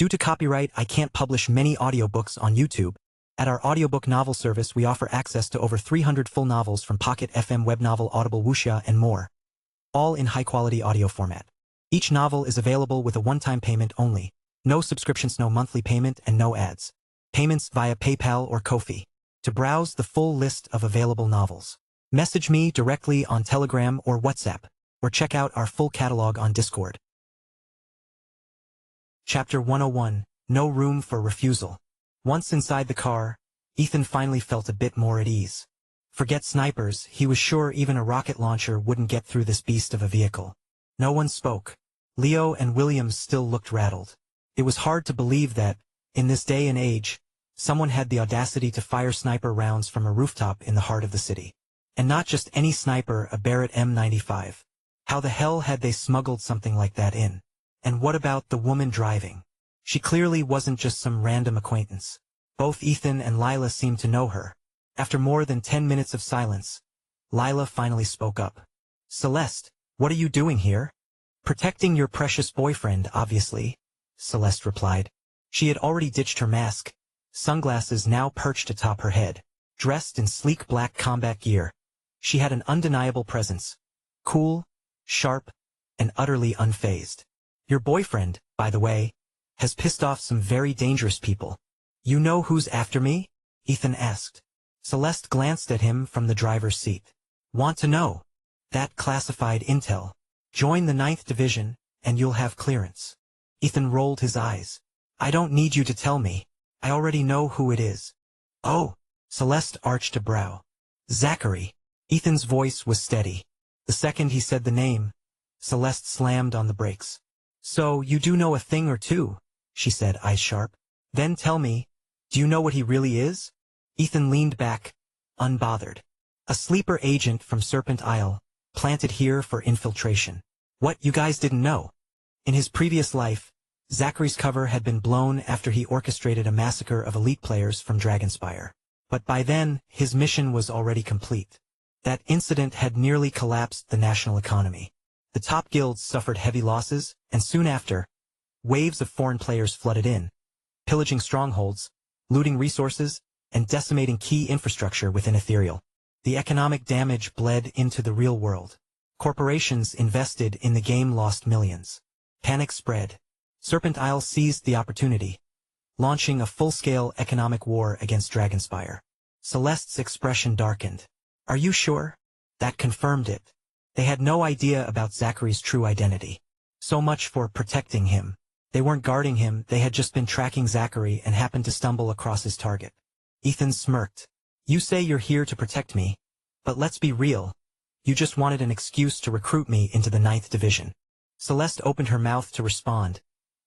Due to copyright, I can't publish many audiobooks on YouTube. At our audiobook novel service, we offer access to over 300 full novels from Pocket FM, Webnovel, Audible, Wuxia, and more, all in high-quality audio format. Each novel is available with a one-time payment only. No subscriptions, no monthly payment, and no ads. Payments via PayPal or Ko-fi. To browse the full list of available novels, message me directly on Telegram or WhatsApp, or check out our full catalog on Discord. Chapter 101, No Room for Refusal. Once inside the car, Ethan finally felt a bit more at ease. Forget snipers, he was sure even a rocket launcher wouldn't get through this beast of a vehicle. No one spoke. Leo and Williams still looked rattled. It was hard to believe that, in this day and age, someone had the audacity to fire sniper rounds from a rooftop in the heart of the city. And not just any sniper, a Barrett M95. How the hell had they smuggled something like that in? And what about the woman driving? She clearly wasn't just some random acquaintance. Both Ethan and Lila seemed to know her. After more than 10 minutes of silence, Lila finally spoke up. Celeste, what are you doing here? Protecting your precious boyfriend, obviously, Celeste replied. She had already ditched her mask, sunglasses now perched atop her head. Dressed in sleek black combat gear, she had an undeniable presence. Cool, sharp, and utterly unfazed. Your boyfriend, by the way, has pissed off some very dangerous people. You know who's after me? Ethan asked. Celeste glanced at him from the driver's seat. Want to know? That classified intel. Join the 9th Division, and you'll have clearance. Ethan rolled his eyes. I don't need you to tell me. I already know who it is. Oh, Celeste arched a brow. Zachary. Ethan's voice was steady. The second he said the name, Celeste slammed on the brakes. So you do know a thing or two, she said, eyes sharp. Then tell me, do you know what he really is? Ethan leaned back, unbothered. A sleeper agent from Serpent Isle, planted here for infiltration. What, you guys didn't know? In his previous life, Zachary's cover had been blown after he orchestrated a massacre of elite players from Dragonspire. But by then, his mission was already complete. That incident had nearly collapsed the national economy. The top guilds suffered heavy losses, and soon after, waves of foreign players flooded in, pillaging strongholds, looting resources, and decimating key infrastructure within Ethereal. The economic damage bled into the real world. Corporations invested in the game lost millions. Panic spread. Serpent Isle seized the opportunity, launching a full-scale economic war against Dragonspire. Celeste's expression darkened. Are you sure? That confirmed it. They had no idea about Zachary's true identity. So much for protecting him. They weren't guarding him, they had just been tracking Zachary and happened to stumble across his target. Ethan smirked. You say you're here to protect me, but let's be real. You just wanted an excuse to recruit me into the 9th Division. Celeste opened her mouth to respond,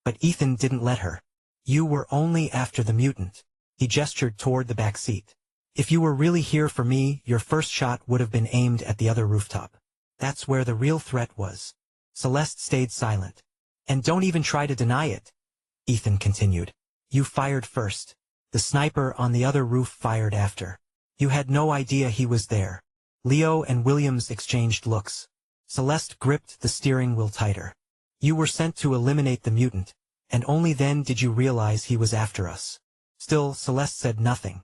but Ethan didn't let her. You were only after the mutant. He gestured toward the back seat. If you were really here for me, your first shot would have been aimed at the other rooftop. That's where the real threat was. Celeste stayed silent. And don't even try to deny it, Ethan continued. You fired first. The sniper on the other roof fired after. You had no idea he was there. Leo and Williams exchanged looks. Celeste gripped the steering wheel tighter. You were sent to eliminate the mutant, and only then did you realize he was after us. Still, Celeste said nothing.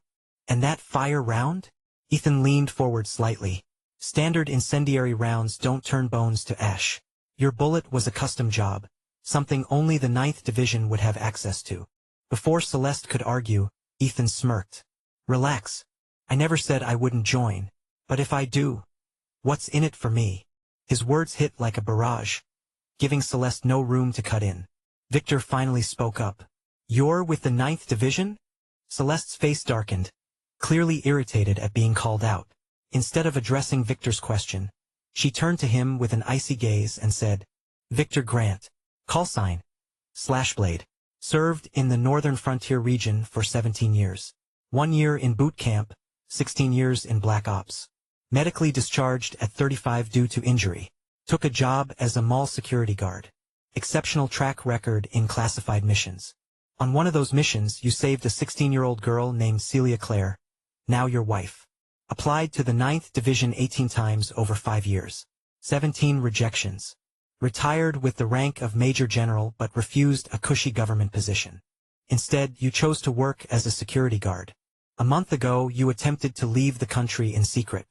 And that fire round? Ethan leaned forward slightly. Standard incendiary rounds don't turn bones to ash. Your bullet was a custom job, something only the 9th Division would have access to. Before Celeste could argue, Ethan smirked. Relax. I never said I wouldn't join, but if I do, what's in it for me? His words hit like a barrage, giving Celeste no room to cut in. Victor finally spoke up. You're with the 9th Division? Celeste's face darkened, clearly irritated at being called out. Instead of addressing Victor's question, she turned to him with an icy gaze and said, Victor Grant, callsign, Slashblade, served in the Northern Frontier region for 17 years. 1 year in boot camp, 16 years in Black Ops. Medically discharged at 35 due to injury. Took a job as a mall security guard. Exceptional track record in classified missions. On one of those missions, you saved a 16-year-old girl named Celia Clare, now your wife. Applied to the 9th Division 18 times over 5 years. 17 rejections. Retired with the rank of Major General but refused a cushy government position. Instead, you chose to work as a security guard. A month ago, you attempted to leave the country in secret.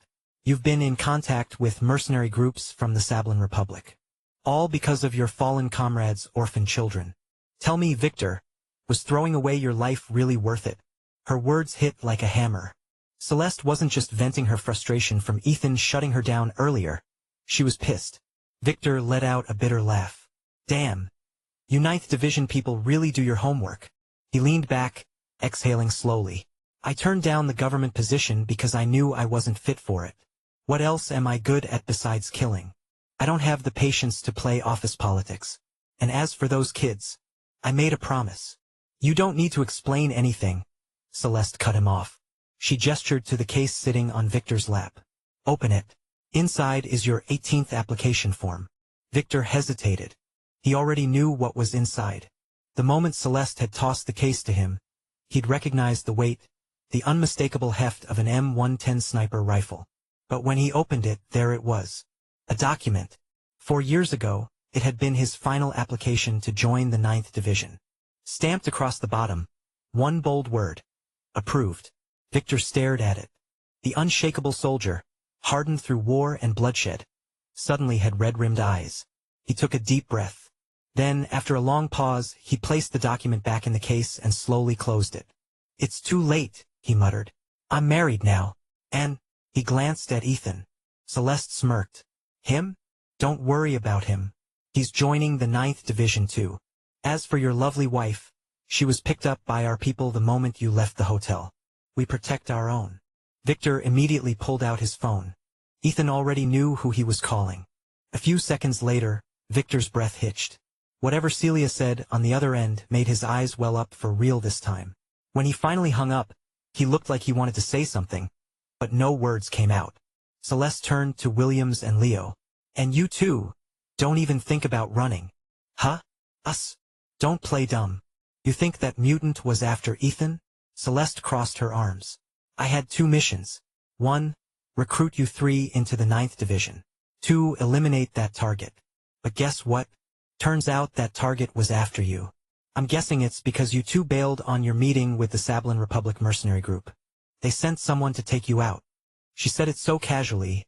You've been in contact with mercenary groups from the Sablan Republic. All because of your fallen comrades' orphan children. Tell me, Victor, was throwing away your life really worth it? Her words hit like a hammer. Celeste wasn't just venting her frustration from Ethan shutting her down earlier. She was pissed. Victor let out a bitter laugh. Damn. You 9th Division people really do your homework. He leaned back, exhaling slowly. I turned down the government position because I knew I wasn't fit for it. What else am I good at besides killing? I don't have the patience to play office politics. And as for those kids, I made a promise. You don't need to explain anything. Celeste cut him off. She gestured to the case sitting on Victor's lap. Open it. Inside is your 18th application form. Victor hesitated. He already knew what was inside. The moment Celeste had tossed the case to him, he'd recognized the weight, the unmistakable heft of an M110 sniper rifle. But when he opened it, there it was. A document. 4 years ago, it had been his final application to join the 9th Division. Stamped across the bottom, one bold word. Approved. Victor stared at it. The unshakable soldier, hardened through war and bloodshed, suddenly had red-rimmed eyes. He took a deep breath. Then, after a long pause, he placed the document back in the case and slowly closed it. It's too late, he muttered. I'm married now. And, he glanced at Ethan. Celeste smirked. Him? Don't worry about him. He's joining the 9th Division too. As for your lovely wife, she was picked up by our people the moment you left the hotel. We protect our own. Victor immediately pulled out his phone. Ethan already knew who he was calling. A few seconds later, Victor's breath hitched. Whatever Celia said on the other end made his eyes well up for real this time. When he finally hung up, he looked like he wanted to say something, but no words came out. Celeste turned to Williams and Leo. And you too. Don't even think about running. Huh? Us? Don't play dumb. You think that mutant was after Ethan? Celeste crossed her arms. I had 2 missions. 1, recruit you 3 into the 9th Division. 2, eliminate that target. But guess what? Turns out that target was after you. I'm guessing it's because you 2 bailed on your meeting with the Sablan Republic mercenary group. They sent someone to take you out. She said it so casually,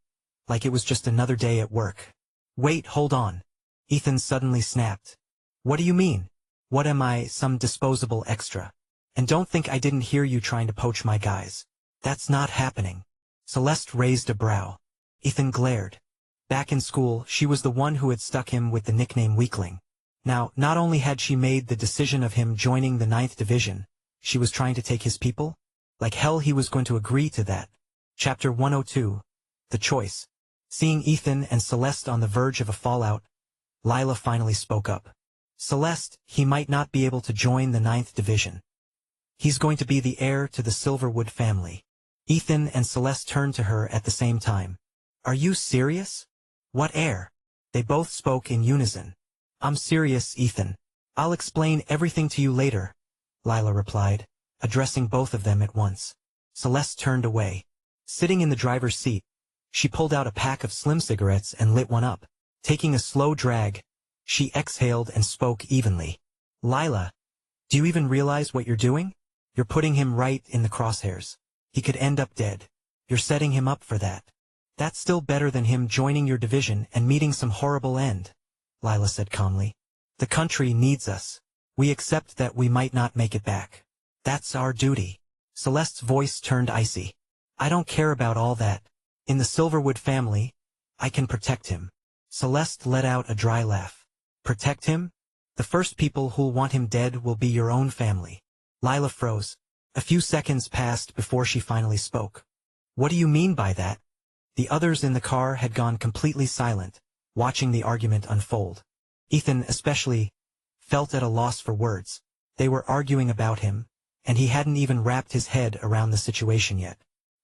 like it was just another day at work. Wait, hold on. Ethan suddenly snapped. What do you mean? What am I, some disposable extra? And don't think I didn't hear you trying to poach my guys. That's not happening. Celeste raised a brow. Ethan glared. Back in school, she was the one who had stuck him with the nickname Weakling. Now, not only had she made the decision of him joining the 9th Division, she was trying to take his people? Like hell he was going to agree to that. Chapter 102. The Choice. Seeing Ethan and Celeste on the verge of a fallout, Lila finally spoke up. Celeste, he might not be able to join the 9th Division. He's going to be the heir to the Silverwood family. Ethan and Celeste turned to her at the same time. Are you serious? What heir? They both spoke in unison. I'm serious, Ethan. I'll explain everything to you later, Lila replied, addressing both of them at once. Celeste turned away. Sitting in the driver's seat, she pulled out a pack of slim cigarettes and lit one up. Taking a slow drag, she exhaled and spoke evenly. Lila, do you even realize what you're doing? You're putting him right in the crosshairs. He could end up dead. You're setting him up for that. That's still better than him joining your division and meeting some horrible end, Lila said calmly. The country needs us. We accept that we might not make it back. That's our duty. Celeste's voice turned icy. I don't care about all that. In the Silverwood family, I can protect him. Celeste let out a dry laugh. Protect him? The first people who'll want him dead will be your own family. Lila froze. A few seconds passed before she finally spoke. What do you mean by that? The others in the car had gone completely silent, watching the argument unfold. Ethan, especially, felt at a loss for words. They were arguing about him, and he hadn't even wrapped his head around the situation yet.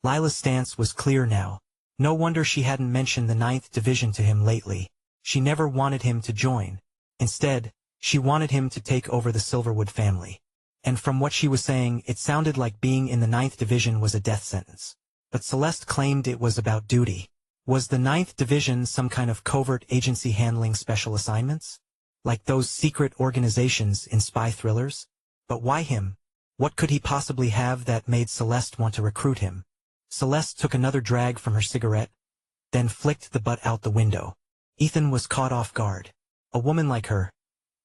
Lila's stance was clear now. No wonder she hadn't mentioned the 9th Division to him lately. She never wanted him to join. Instead, she wanted him to take over the Silverwood family. And from what she was saying, it sounded like being in the 9th Division was a death sentence. But Celeste claimed it was about duty. Was the Ninth Division some kind of covert agency handling special assignments? Like those secret organizations in spy thrillers? But why him? What could he possibly have that made Celeste want to recruit him? Celeste took another drag from her cigarette, then flicked the butt out the window. Ethan was caught off guard. A woman like her.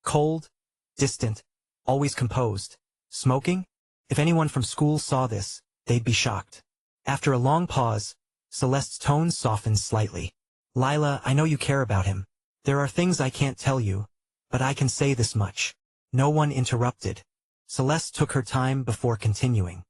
Cold, distant, always composed. Smoking? If anyone from school saw this, they'd be shocked. After a long pause, Celeste's tone softened slightly. Lila, I know you care about him. There are things I can't tell you, but I can say this much. No one interrupted. Celeste took her time before continuing.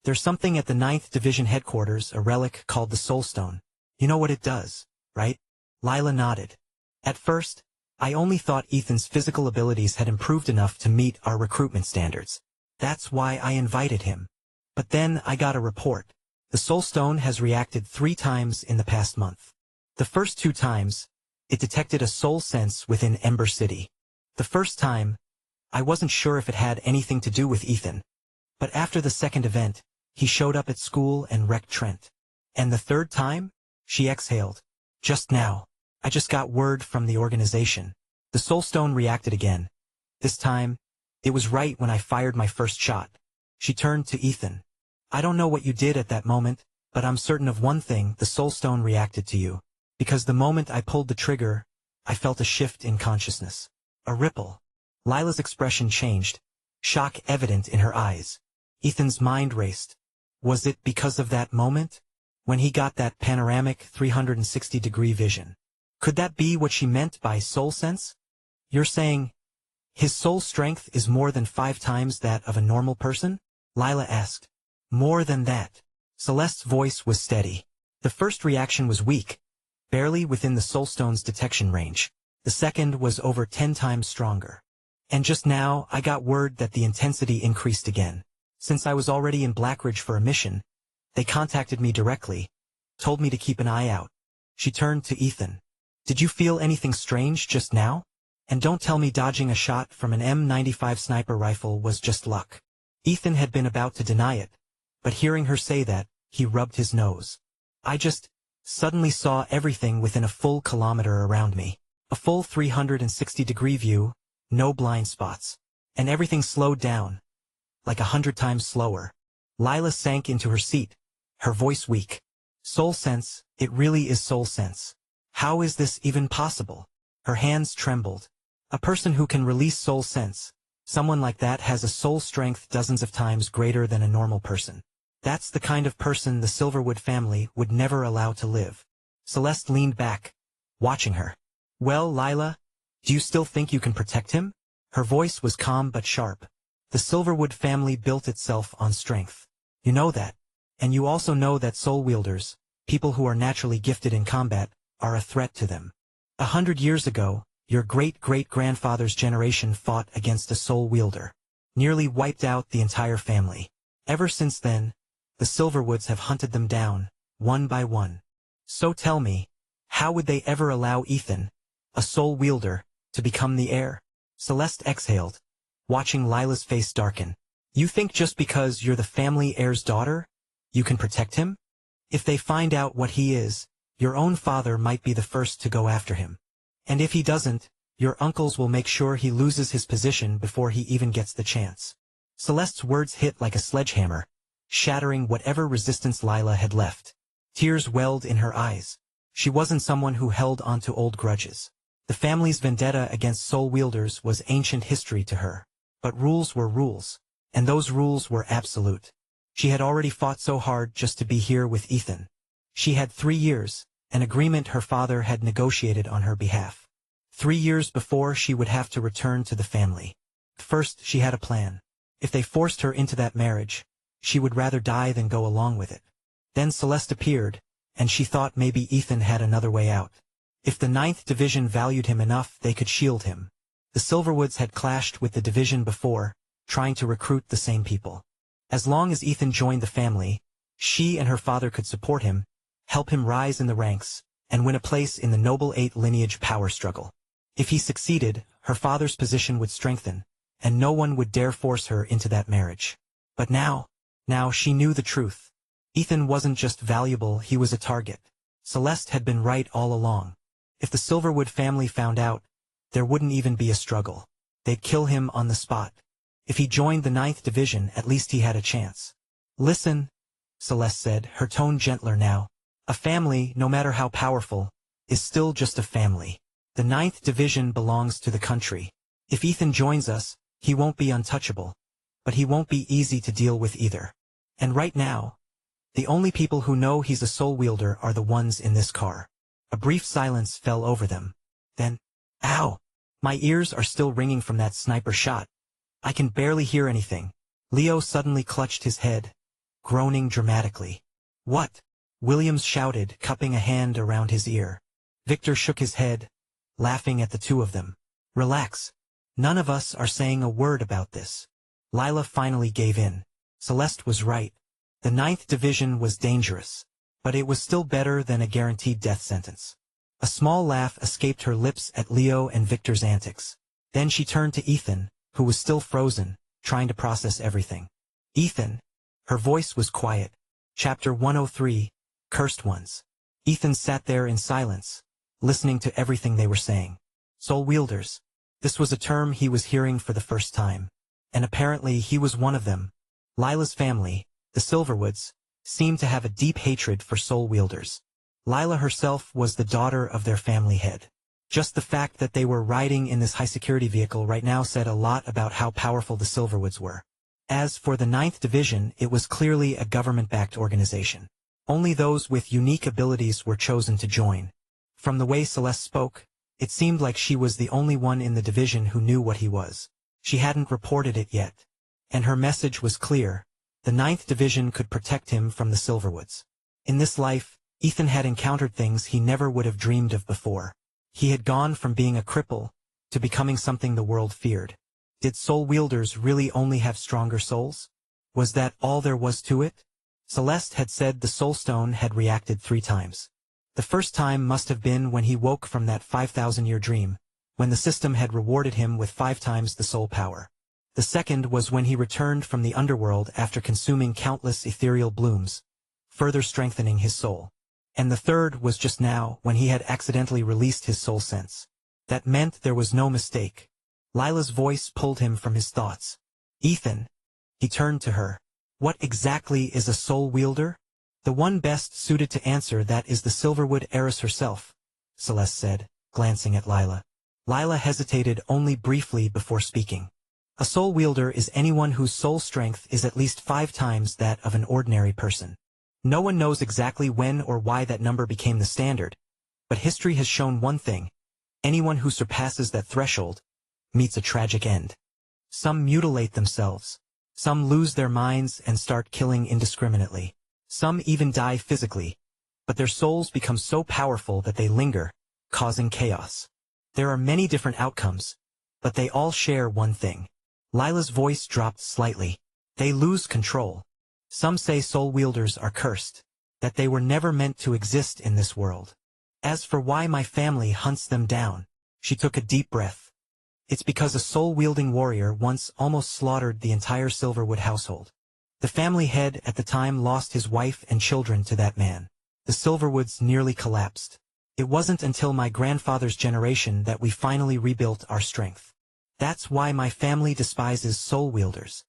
There's something at the 9th Division headquarters, a relic called the Soul Stone. You know what it does, right? Lila nodded. At first, I only thought Ethan's physical abilities had improved enough to meet our recruitment standards. That's why I invited him. But then I got a report. The Soul Stone has reacted 3 times in the past month. The first 2 times, it detected a soul sense within Ember City. The first time, I wasn't sure if it had anything to do with Ethan. But after the second event, he showed up at school and wrecked Trent. And the third time? She exhaled. Just now. I just got word from the organization. The Soul Stone reacted again. This time, it was right when I fired my first shot. She turned to Ethan. I don't know what you did at that moment, but I'm certain of one thing, the Soul Stone reacted to you. Because the moment I pulled the trigger, I felt a shift in consciousness. A ripple. Lila's expression changed, shock evident in her eyes. Ethan's mind raced. Was it because of that moment? When he got that panoramic 360-degree vision? Could that be what she meant by soul sense? You're saying, his soul strength is more than 5 times that of a normal person? Lila asked. More than that. Celeste's voice was steady. The first reaction was weak, barely within the Soul Stone's detection range. The second was over 10 times stronger. And just now, I got word that the intensity increased again. Since I was already in Blackridge for a mission, they contacted me directly, told me to keep an eye out. She turned to Ethan. Did you feel anything strange just now? And don't tell me dodging a shot from an M95 sniper rifle was just luck. Ethan had been about to deny it, but hearing her say that, he rubbed his nose. I just suddenly saw everything within a full kilometer around me. A full 360-degree view, no blind spots. And everything slowed down, like 100 times slower. Lila sank into her seat, her voice weak. Soul sense, it really is soul sense. How is this even possible? Her hands trembled. A person who can release soul sense, someone like that has a soul strength dozens of times greater than a normal person. That's the kind of person the Silverwood family would never allow to live. Celeste leaned back, watching her. Well, Lila, do you still think you can protect him? Her voice was calm but sharp. The Silverwood family built itself on strength. You know that. And you also know that soul wielders, people who are naturally gifted in combat, are a threat to them. 100 years ago, your great-great-grandfather's generation fought against a soul wielder. Nearly wiped out the entire family. Ever since then, the Silverwoods have hunted them down, one by one. So tell me, how would they ever allow Ethan, a soul wielder, to become the heir? Celeste exhaled, watching Lila's face darken. You think just because you're the family heir's daughter, you can protect him? If they find out what he is, your own father might be the first to go after him. And if he doesn't, your uncles will make sure he loses his position before he even gets the chance. Celeste's words hit like a sledgehammer, shattering whatever resistance Lila had left. Tears welled in her eyes. She wasn't someone who held onto old grudges. The family's vendetta against soul wielders was ancient history to her. But rules were rules, and those rules were absolute. She had already fought so hard just to be here with Ethan. She had 3 years, an agreement her father had negotiated on her behalf. 3 years before she would have to return to the family. First, she had a plan. If they forced her into that marriage, she would rather die than go along with it. Then Celeste appeared, and she thought maybe Ethan had another way out. If the 9th Division valued him enough, they could shield him. The Silverwoods had clashed with the division before, trying to recruit the same people. As long as Ethan joined the family, she and her father could support him, help him rise in the ranks, and win a place in the Noble 8 lineage power struggle. If he succeeded, her father's position would strengthen, and no one would dare force her into that marriage. But now she knew the truth. Ethan wasn't just valuable, he was a target. Celeste had been right all along. If the Silverwood family found out, there wouldn't even be a struggle. They'd kill him on the spot. If he joined the 9th Division, at least he had a chance. Listen, Celeste said, her tone gentler now. A family, no matter how powerful, is still just a family. The 9th Division belongs to the country. If Ethan joins us, he won't be untouchable. But he won't be easy to deal with either. And right now, the only people who know he's a soul wielder are the ones in this car. A brief silence fell over them. Then, ow! My ears are still ringing from that sniper shot. I can barely hear anything. Leo suddenly clutched his head, groaning dramatically. What? Williams shouted, cupping a hand around his ear. Victor shook his head, laughing at the two of them. Relax. None of us are saying a word about this. Lila finally gave in. Celeste was right. The 9th Division was dangerous, but it was still better than a guaranteed death sentence. A small laugh escaped her lips at Leo and Victor's antics. Then she turned to Ethan, who was still frozen, trying to process everything. Ethan. Her voice was quiet. Chapter 103, Cursed Ones. Ethan sat there in silence, listening to everything they were saying. Soul wielders. This was a term he was hearing for the first time. And apparently he was one of them. Lila's family, the Silverwoods, seemed to have a deep hatred for soul wielders. Lila herself was the daughter of their family head. Just the fact that they were riding in this high-security vehicle right now said a lot about how powerful the Silverwoods were. As for the 9th Division, it was clearly a government-backed organization. Only those with unique abilities were chosen to join. From the way Celeste spoke, it seemed like she was the only one in the division who knew what he was. She hadn't reported it yet. And her message was clear. The 9th Division could protect him from the Silverwoods. In this life, Ethan had encountered things he never would have dreamed of before. He had gone from being a cripple to becoming something the world feared. Did soul wielders really only have stronger souls? Was that all there was to it? Celeste had said the soul stone had reacted 3 times. The first time must have been when he woke from that 5,000-year dream, when the system had rewarded him with 5 times the soul power. The second was when he returned from the underworld after consuming countless ethereal blooms, further strengthening his soul. And the third was just now, when he had accidentally released his soul sense. That meant there was no mistake. Lila's voice pulled him from his thoughts. Ethan. He turned to her. What exactly is a soul wielder? The one best suited to answer that is the Silverwood heiress herself, Celeste said, glancing at Lila. Lila hesitated only briefly before speaking. A soul wielder is anyone whose soul strength is at least 5 times that of an ordinary person. No one knows exactly when or why that number became the standard, but history has shown one thing. Anyone who surpasses that threshold meets a tragic end. Some mutilate themselves. Some lose their minds and start killing indiscriminately. Some even die physically, but their souls become so powerful that they linger, causing chaos. There are many different outcomes, but they all share one thing. Lila's voice dropped slightly. They lose control. Some say soul wielders are cursed, that they were never meant to exist in this world. As for why my family hunts them down, she took a deep breath. It's because a soul-wielding warrior once almost slaughtered the entire Silverwood household. The family head at the time lost his wife and children to that man. The Silverwoods nearly collapsed. It wasn't until my grandfather's generation that we finally rebuilt our strength. That's why my family despises soul wielders.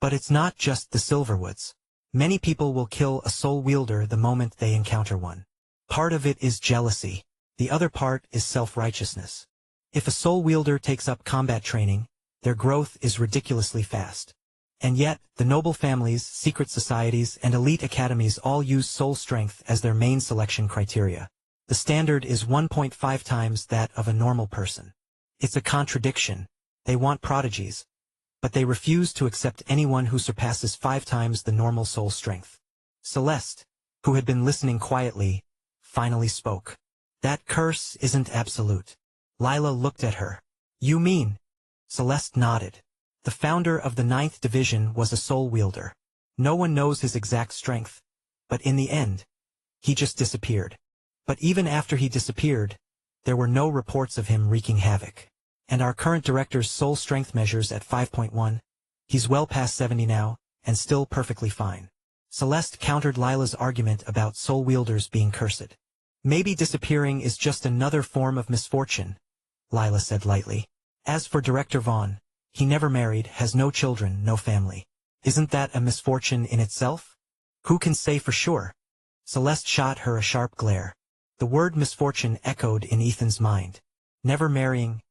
But it's not just the Silverwoods. Many people will kill a soul wielder the moment they encounter one. Part of it is jealousy. The other part is self-righteousness. If a soul wielder takes up combat training, their growth is ridiculously fast. And yet, the noble families, secret societies, and elite academies all use soul strength as their main selection criteria. The standard is 1.5 times that of a normal person. It's a contradiction. They want prodigies, but they refuse to accept anyone who surpasses 5 times the normal soul strength. Celeste, who had been listening quietly, finally spoke. That curse isn't absolute. Lila looked at her. You mean? Celeste nodded. The founder of the 9th Division was a soul wielder. No one knows his exact strength, but in the end, he just disappeared. But even after he disappeared, there were no reports of him wreaking havoc. And our current director's soul strength measures at 5.1. He's well past 70 now, and still perfectly fine. Celeste countered Lila's argument about soul wielders being cursed. Maybe disappearing is just another form of misfortune, Lila said lightly. As for Director Vaughn, he never married, has no children, no family. Isn't that a misfortune in itself? Who can say for sure? Celeste shot her a sharp glare. The word misfortune echoed in Ethan's mind. Never marrying,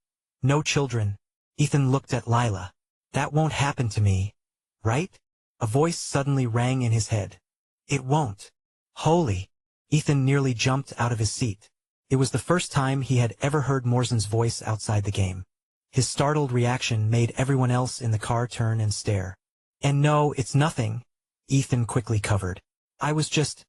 no children. Ethan looked at Lila. That won't happen to me, right? A voice suddenly rang in his head. It won't. Holy! Ethan nearly jumped out of his seat. It was the first time he had ever heard Morzen's voice outside the game. His startled reaction made everyone else in the car turn and stare. And no, it's nothing, Ethan quickly covered. I was just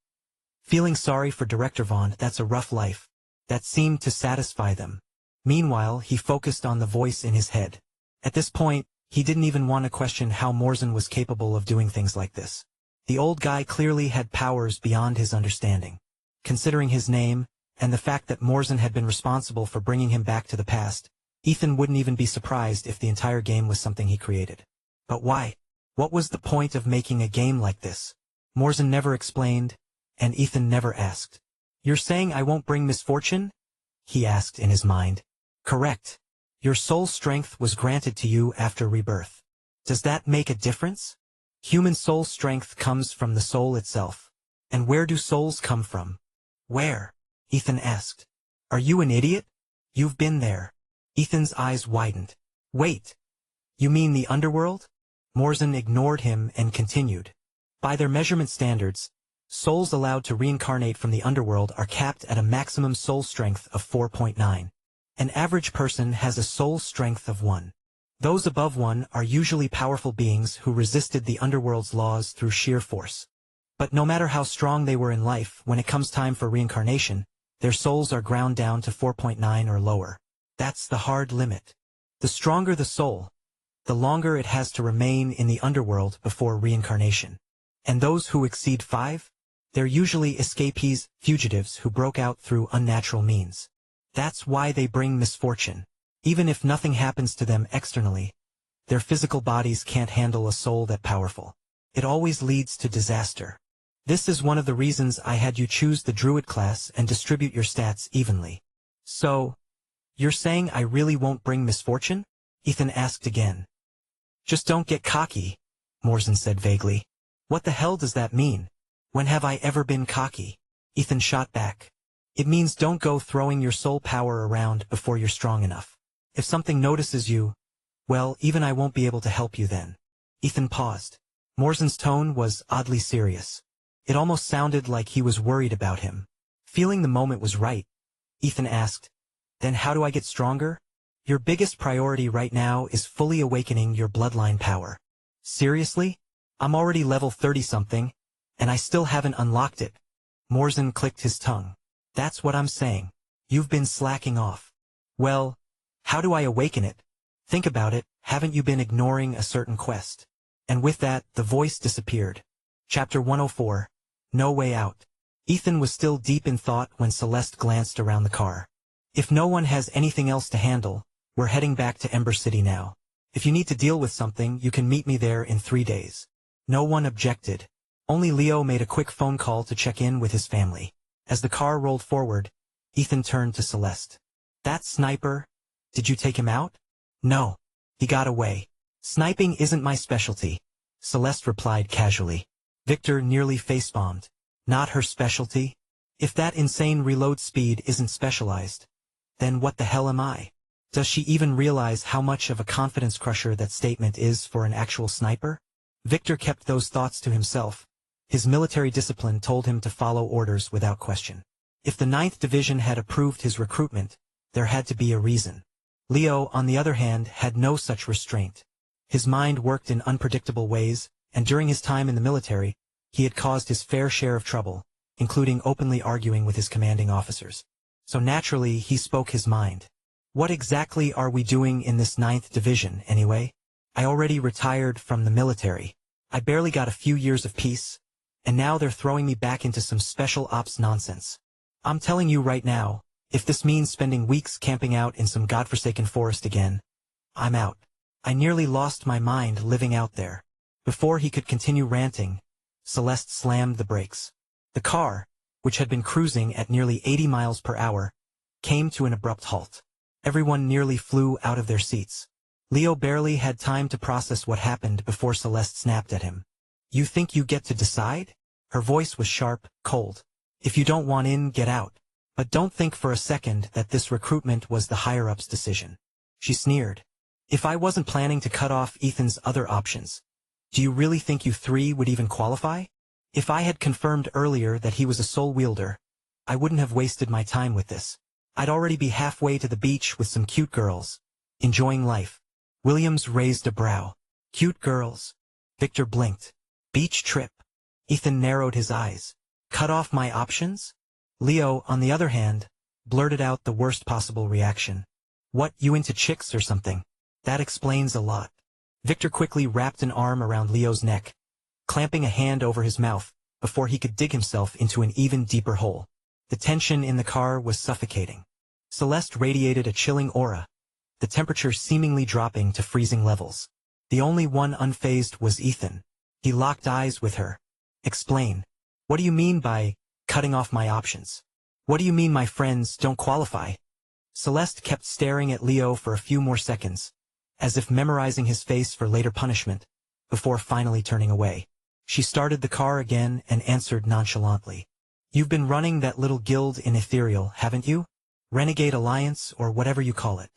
feeling sorry for Director Vaughn. That's a rough life. That seemed to satisfy them. Meanwhile, he focused on the voice in his head. At this point, he didn't even want to question how Morzen was capable of doing things like this. The old guy clearly had powers beyond his understanding. Considering his name, and the fact that Morzen had been responsible for bringing him back to the past, Ethan wouldn't even be surprised if the entire game was something he created. But why? What was the point of making a game like this? Morzen never explained, and Ethan never asked. You're saying I won't bring misfortune? He asked in his mind. Correct. Your soul strength was granted to you after rebirth. Does that make a difference? Human soul strength comes from the soul itself. And where do souls come from? Where? Ethan asked. Are you an idiot? You've been there. Ethan's eyes widened. Wait. You mean the underworld? Morzen ignored him and continued. By their measurement standards, souls allowed to reincarnate from the underworld are capped at a maximum soul strength of 4.9. An average person has a soul strength of 1. Those above 1 are usually powerful beings who resisted the underworld's laws through sheer force. But no matter how strong they were in life, when it comes time for reincarnation, their souls are ground down to 4.9 or lower. That's the hard limit. The stronger the soul, the longer it has to remain in the underworld before reincarnation. And those who exceed 5? They're usually escapees, fugitives who broke out through unnatural means. That's why they bring misfortune. Even if nothing happens to them externally, their physical bodies can't handle a soul that powerful. It always leads to disaster. This is one of the reasons I had you choose the Druid class and distribute your stats evenly. So, you're saying I really won't bring misfortune? Ethan asked again. Just don't get cocky, Morzen said vaguely. What the hell does that mean? When have I ever been cocky? Ethan shot back. It means don't go throwing your soul power around before you're strong enough. If something notices you, well, even I won't be able to help you then. Ethan paused. Morzen's tone was oddly serious. It almost sounded like he was worried about him. Feeling the moment was right, Ethan asked, then how do I get stronger? Your biggest priority right now is fully awakening your bloodline power. Seriously? I'm already level 30-something, and I still haven't unlocked it. Morzen clicked his tongue. That's what I'm saying. You've been slacking off. Well, how do I awaken it? Think about it, haven't you been ignoring a certain quest? And with that, the voice disappeared. Chapter 104. No Way Out. Ethan was still deep in thought when Celeste glanced around the car. If no one has anything else to handle, we're heading back to Ember City now. If you need to deal with something, you can meet me there in 3 days. No one objected. Only Leo made a quick phone call to check in with his family. As the car rolled forward, Ethan turned to Celeste. That sniper, did you take him out? No. He got away. Sniping isn't my specialty, Celeste replied casually. Victor nearly face-bombed. Not her specialty? If that insane reload speed isn't specialized, then what the hell am I? Does she even realize how much of a confidence crusher that statement is for an actual sniper? Victor kept those thoughts to himself. His military discipline told him to follow orders without question. If the 9th Division had approved his recruitment, there had to be a reason. Leo, on the other hand, had no such restraint. His mind worked in unpredictable ways, and during his time in the military, he had caused his fair share of trouble, including openly arguing with his commanding officers. So naturally, he spoke his mind. What exactly are we doing in this 9th Division, anyway? I already retired from the military. I barely got a few years of peace, and now they're throwing me back into some special ops nonsense. I'm telling you right now, if this means spending weeks camping out in some godforsaken forest again, I'm out. I nearly lost my mind living out there. Before he could continue ranting, Celeste slammed the brakes. The car, which had been cruising at nearly 80 miles per hour, came to an abrupt halt. Everyone nearly flew out of their seats. Leo barely had time to process what happened before Celeste snapped at him. "You think you get to decide?" Her voice was sharp, cold. "If you don't want in, get out. But don't think for a second that this recruitment was the higher-ups' decision." She sneered. "If I wasn't planning to cut off Ethan's other options, do you really think you three would even qualify? If I had confirmed earlier that he was a soul wielder, I wouldn't have wasted my time with this. I'd already be halfway to the beach with some cute girls, enjoying life." Williams raised a brow. "Cute girls?" Victor blinked. "Beach trip?" Ethan narrowed his eyes. "Cut off my options?" Leo, on the other hand, blurted out the worst possible reaction. "What, you into chicks or something? That explains a lot." Victor quickly wrapped an arm around Leo's neck, clamping a hand over his mouth before he could dig himself into an even deeper hole. The tension in the car was suffocating. Celeste radiated a chilling aura, the temperature seemingly dropping to freezing levels. The only one unfazed was Ethan. He locked eyes with her. "Explain. What do you mean by cutting off my options? What do you mean my friends don't qualify?" Celeste kept staring at Leo for a few more seconds, as if memorizing his face for later punishment, before finally turning away. She started the car again and answered nonchalantly. "You've been running that little guild in Ethereal, haven't you? Renegade Alliance or whatever you call it.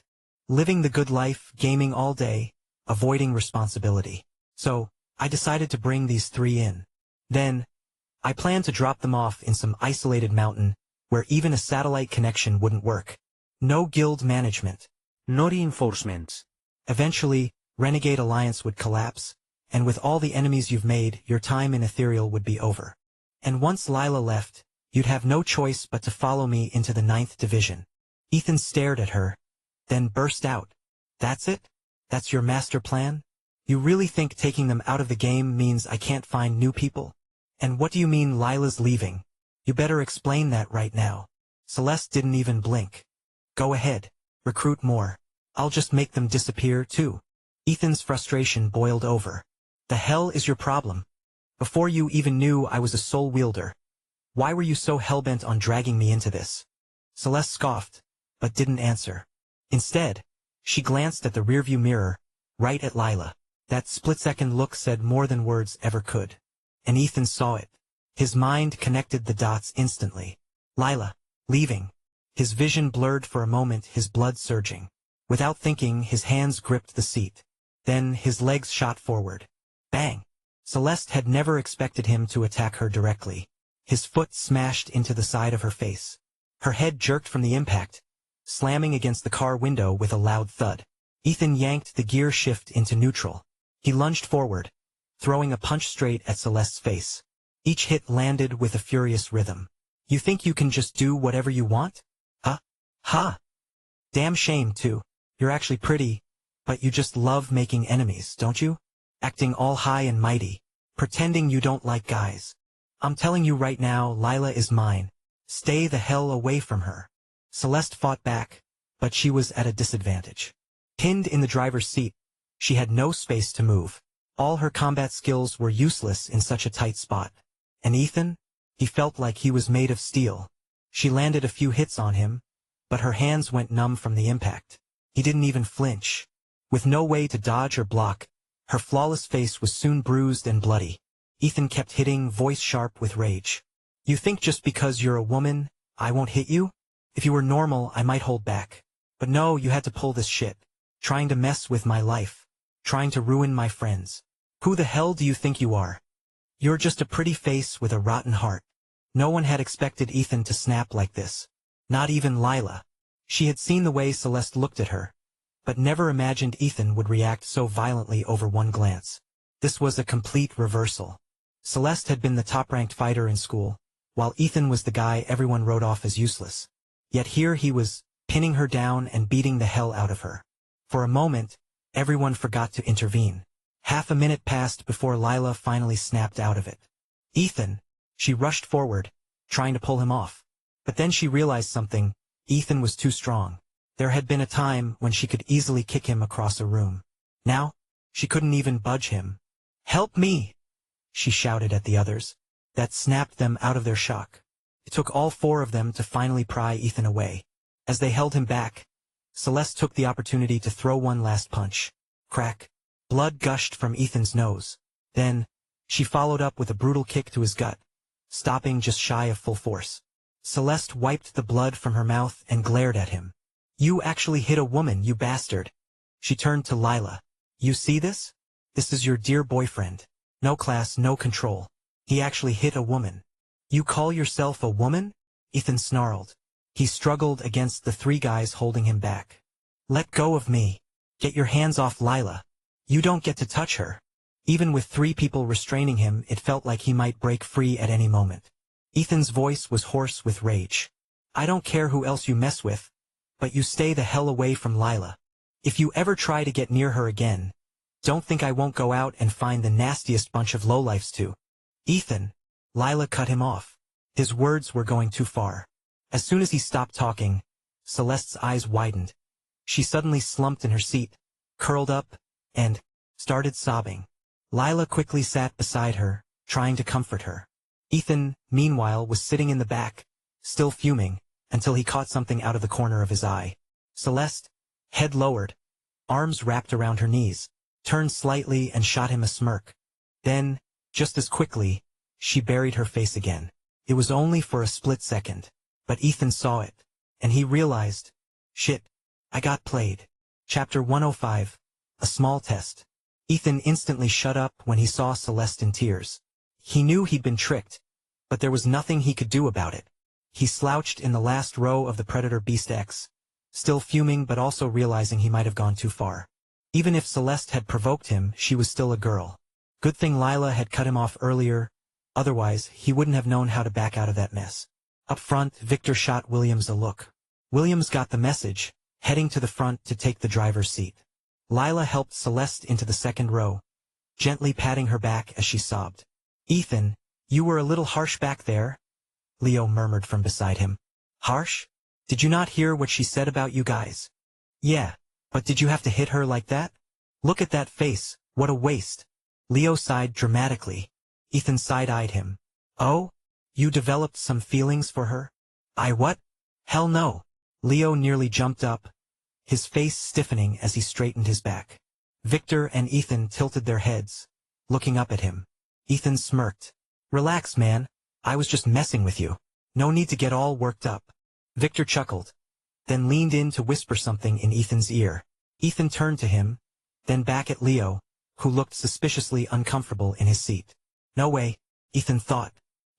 Living the good life, gaming all day, avoiding responsibility. So, I decided to bring these three in. Then, I plan to drop them off in some isolated mountain where even a satellite connection wouldn't work. No guild management. No reinforcements. Eventually, Renegade Alliance would collapse, and with all the enemies you've made, your time in Ethereal would be over. And once Lila left, you'd have no choice but to follow me into the 9th Division." Ethan stared at her, then burst out. "That's it? That's your master plan? You really think taking them out of the game means I can't find new people? And what do you mean Lila's leaving? You better explain that right now." Celeste didn't even blink. "Go ahead. Recruit more. I'll just make them disappear, too." Ethan's frustration boiled over. "The hell is your problem? Before you even knew I was a soul wielder, why were you so hellbent on dragging me into this?" Celeste scoffed, but didn't answer. Instead, she glanced at the rearview mirror, right at Lila. That split-second look said more than words ever could. And Ethan saw it. His mind connected the dots instantly. Lila, leaving. His vision blurred for a moment, his blood surging. Without thinking, his hands gripped the seat. Then his legs shot forward. Bang! Celeste had never expected him to attack her directly. His foot smashed into the side of her face. Her head jerked from the impact, slamming against the car window with a loud thud. Ethan yanked the gear shift into neutral. He lunged forward, throwing a punch straight at Celeste's face. Each hit landed with a furious rhythm. "You think you can just do whatever you want? Huh? Ha! Damn shame, too. You're actually pretty, but you just love making enemies, don't you? Acting all high and mighty, pretending you don't like guys. I'm telling you right now, Lila is mine. Stay the hell away from her." Celeste fought back, but she was at a disadvantage. Pinned in the driver's seat, she had no space to move. All her combat skills were useless in such a tight spot. And Ethan? He felt like he was made of steel. She landed a few hits on him, but her hands went numb from the impact. He didn't even flinch. With no way to dodge or block, her flawless face was soon bruised and bloody. Ethan kept hitting, voice sharp with rage. "You think just because you're a woman, I won't hit you? If you were normal, I might hold back. But no, you had to pull this shit. Trying to mess with my life. Trying to ruin my friends. Who the hell do you think you are? You're just a pretty face with a rotten heart." No one had expected Ethan to snap like this. Not even Lila. She had seen the way Celeste looked at her, but never imagined Ethan would react so violently over one glance. This was a complete reversal. Celeste had been the top-ranked fighter in school, while Ethan was the guy everyone wrote off as useless. Yet here he was, pinning her down and beating the hell out of her. For a moment, everyone forgot to intervene. Half a minute passed before Lila finally snapped out of it. "Ethan!" She rushed forward, trying to pull him off. But then she realized something. Ethan was too strong. There had been a time when she could easily kick him across a room. Now, she couldn't even budge him. "Help me!" she shouted at the others. That snapped them out of their shock. It took all four of them to finally pry Ethan away. As they held him back, Celeste took the opportunity to throw one last punch. Crack. Blood gushed from Ethan's nose. Then, she followed up with a brutal kick to his gut, stopping just shy of full force. Celeste wiped the blood from her mouth and glared at him. "You actually hit a woman, you bastard." She turned to Lila. "You see this? This is your dear boyfriend. No class, no control. He actually hit a woman." "You call yourself a woman?" Ethan snarled. He struggled against the three guys holding him back. "Let go of me. Get your hands off Lila. You don't get to touch her." Even with three people restraining him, it felt like he might break free at any moment. Ethan's voice was hoarse with rage. "I don't care who else you mess with, but you stay the hell away from Lila. If you ever try to get near her again, don't think I won't go out and find the nastiest bunch of lowlifes too." "Ethan!" Lila cut him off. His words were going too far. As soon as he stopped talking, Celeste's eyes widened. She suddenly slumped in her seat, curled up, and started sobbing. Lila quickly sat beside her, trying to comfort her. Ethan, meanwhile, was sitting in the back, still fuming, until he caught something out of the corner of his eye. Celeste, head lowered, arms wrapped around her knees, turned slightly and shot him a smirk. Then, just as quickly, she buried her face again. It was only for a split second, but Ethan saw it, and he realized, shit, I got played. Chapter 105, A Small Test. Ethan instantly shut up when he saw Celeste in tears. He knew he'd been tricked, but there was nothing he could do about it. He slouched in the last row of the Predator Beast X, still fuming but also realizing he might have gone too far. Even if Celeste had provoked him, she was still a girl. Good thing Lila had cut him off earlier, otherwise he wouldn't have known how to back out of that mess. Up front, Victor shot Williams a look. Williams got the message, heading to the front to take the driver's seat. Lila helped Celeste into the second row, gently patting her back as she sobbed. "Ethan, you were a little harsh back there," Leo murmured from beside him. "Harsh? Did you not hear what she said about you guys?" "Yeah, but did you have to hit her like that? Look at that face, what a waste." Leo sighed dramatically. Ethan side-eyed him. "Oh? You developed some feelings for her?" "I what? Hell no." Leo nearly jumped up, his face stiffening as he straightened his back. Victor and Ethan tilted their heads, looking up at him. Ethan smirked. "Relax, man. I was just messing with you. No need to get all worked up." Victor chuckled, then leaned in to whisper something in Ethan's ear. Ethan turned to him, then back at Leo, who looked suspiciously uncomfortable in his seat. "No way," Ethan thought.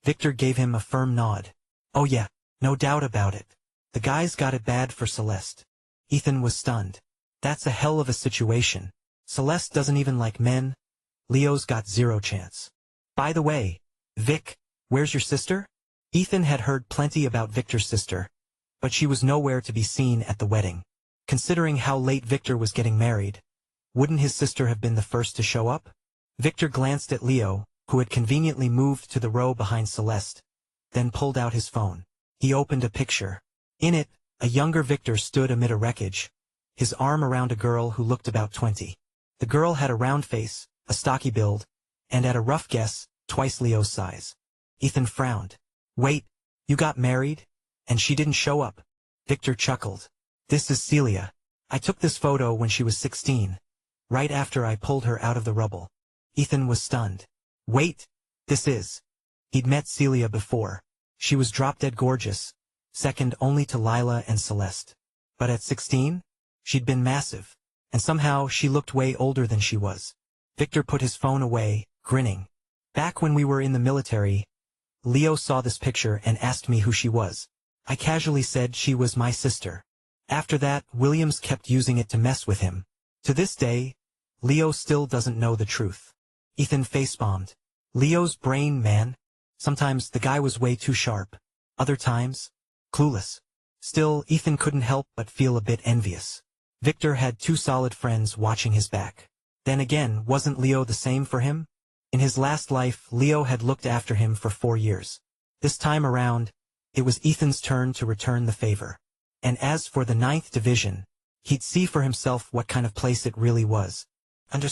Victor gave him a firm nod. "Oh yeah, no doubt about it. The guys got it bad for Celeste." Ethan was stunned. "That's a hell of a situation. Celeste doesn't even like men. Leo's got zero chance. By the way, Vic, where's your sister?" Ethan had heard plenty about Victor's sister, but she was nowhere to be seen at the wedding. Considering how late Victor was getting married, wouldn't his sister have been the first to show up? Victor glanced at Leo, who had conveniently moved to the row behind Celeste, then pulled out his phone. He opened a picture. In it, a younger Victor stood amid a wreckage, his arm around a girl who looked about 20. The girl had a round face, a stocky build, and at a rough guess, twice Leo's size. Ethan frowned. "Wait, you got married? And she didn't show up?" Victor chuckled. "This is Celia. I took this photo when she was 16, right after I pulled her out of the rubble." Ethan was stunned. "Wait, this is..." He'd met Celia before. She was drop-dead gorgeous, second only to Lila and Celeste. But at 16, she'd been massive, and somehow she looked way older than she was. Victor put his phone away, grinning. "Back when we were in the military, Leo saw this picture and asked me who she was. I casually said she was my sister. After that, Williams kept using it to mess with him. To this day, Leo still doesn't know the truth." Ethan facepalmed. Leo's brain, man. Sometimes the guy was way too sharp. Other times, clueless. Still, Ethan couldn't help but feel a bit envious. Victor had two solid friends watching his back. Then again, wasn't Leo the same for him? In his last life, Leo had looked after him for 4 years. This time around, it was Ethan's turn to return the favor. And as for the 9th Division, he'd see for himself what kind of place it really was. Under.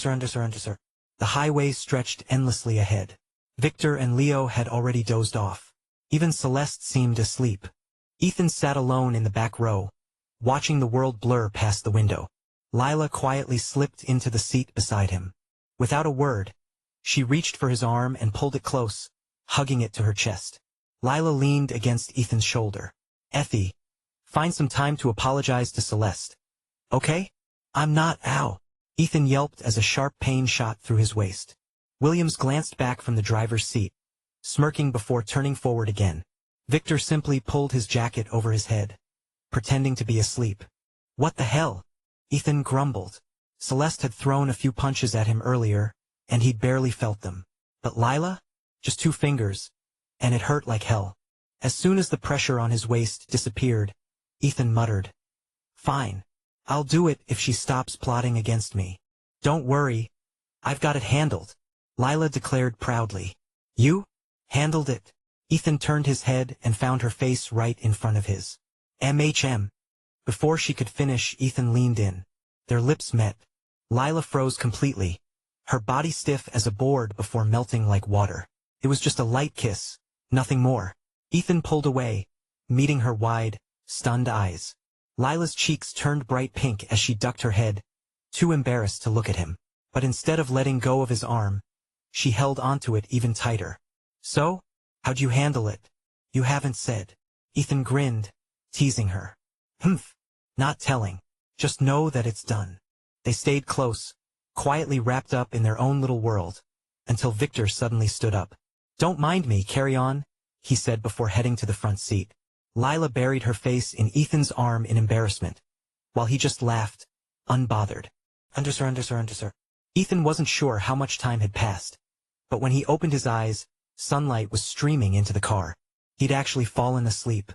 The highway stretched endlessly ahead. Victor and Leo had already dozed off. Even Celeste seemed asleep. Ethan sat alone in the back row, watching the world blur past the window. Lila quietly slipped into the seat beside him. Without a word, she reached for his arm and pulled it close, hugging it to her chest. Lila leaned against Ethan's shoulder. "Effie, find some time to apologize to Celeste. Okay? I'm not, ow." Ethan yelped as a sharp pain shot through his waist. Williams glanced back from the driver's seat, smirking before turning forward again. Victor simply pulled his jacket over his head, pretending to be asleep. "What the hell?" Ethan grumbled. Celeste had thrown a few punches at him earlier, and he'd barely felt them. But Lila? Just 2 fingers, and it hurt like hell. As soon as the pressure on his waist disappeared, Ethan muttered, "Fine. I'll do it if she stops plotting against me. Don't worry, I've got it handled," Lila declared proudly. "You? Handled it?" Ethan turned his head and found her face right in front of his. "MHM." Before she could finish, Ethan leaned in. Their lips met. Lila froze completely, her body stiff as a board before melting like water. It was just a light kiss, nothing more. Ethan pulled away, meeting her wide, stunned eyes. Lila's cheeks turned bright pink as she ducked her head, too embarrassed to look at him. But instead of letting go of his arm, she held onto it even tighter. "So? How'd you handle it?" "You haven't said." Ethan grinned, teasing her. "Humph. Not telling. Just know that it's done." They stayed close, quietly wrapped up in their own little world, until Victor suddenly stood up. "Don't mind me, carry on," he said before heading to the front seat. Lila buried her face in Ethan's arm in embarrassment, while he just laughed, unbothered. Under. Ethan wasn't sure how much time had passed, but when he opened his eyes, sunlight was streaming into the car. He'd actually fallen asleep.